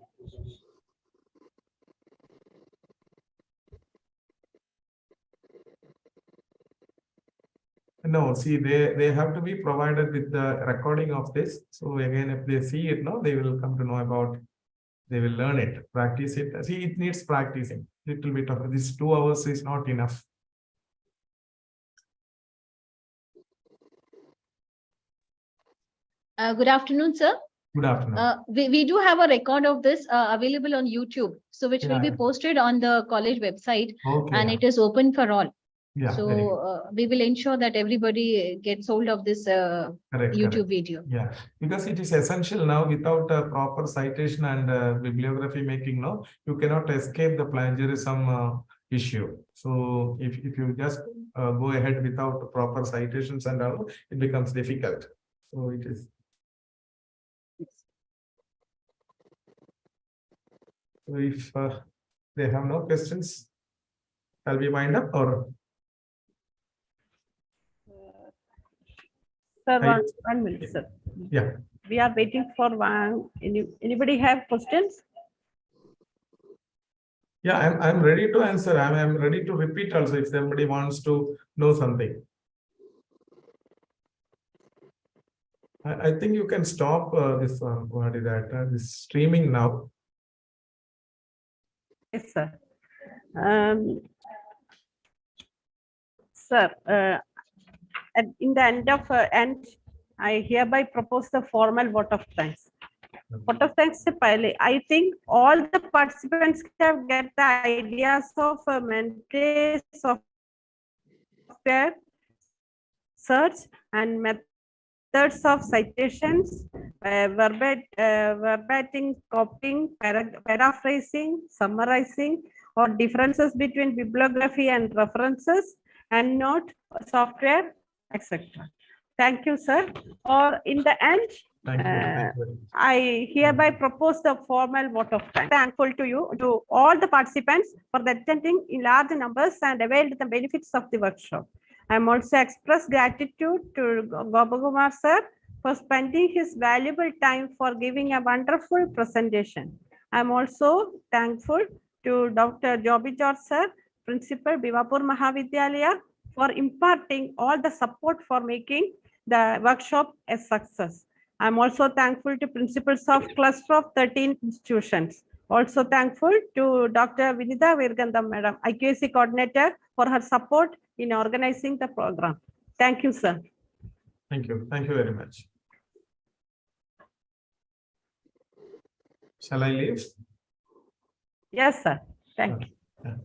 No, see, they have to be provided with the recording of this. So again, if they see it now, they will come to know about, they will learn it, practice it. See, it needs practicing. Little bit of this 2 hours is not enough. Good afternoon, sir. Good afternoon. We do have a record of this available on YouTube, so which will be Yeah. posted on the college website, Okay. and it is open for all. Yeah. So very good. we will ensure that everybody gets hold of this Correct, YouTube correct. video. Yeah, because it is essential now. Without a proper citation and bibliography making, no, you cannot escape the plagiarism issue. So if you just go ahead without proper citations and all, it becomes difficult. So it is. So if they have no questions, shall we wind up or? Sir, one minute, sir. Yeah. We are waiting for one. Anybody have questions? Yeah, I'm ready to answer. I'm ready to repeat also if somebody wants to know something. I think you can stop this what is that? This streaming now. Yes, sir. Sir, in the end of I hereby propose the formal vote of thanks. Vote of thanks se pehle, I think all the participants have get the ideas of Mendeley software, search and methods of citations, verbatim copying, paraphrasing, summarizing, or differences between bibliography and references, and note software, etc. Thank you, sir. Or in the end, Thank you. I hereby propose the formal vote of thanks. Thankful to you, to all the participants for attending in large numbers and availed the benefits of the workshop. I am also express gratitude to Gopakumar sir for spending his valuable time for giving a wonderful presentation. I am also thankful to Dr. Joby George sir, Principal Bhiwapur Mahavidyalaya, for imparting all the support for making the workshop a success. I am also thankful to principals of cluster of 13 institutions. Also thankful to Dr. Vinitha Virgandam Madam, IQAC coordinator, for her support in organizing the program. Thank you, sir. Thank you. Thank you very much. Shall I leave? Yes, sir. Thank you. Yeah.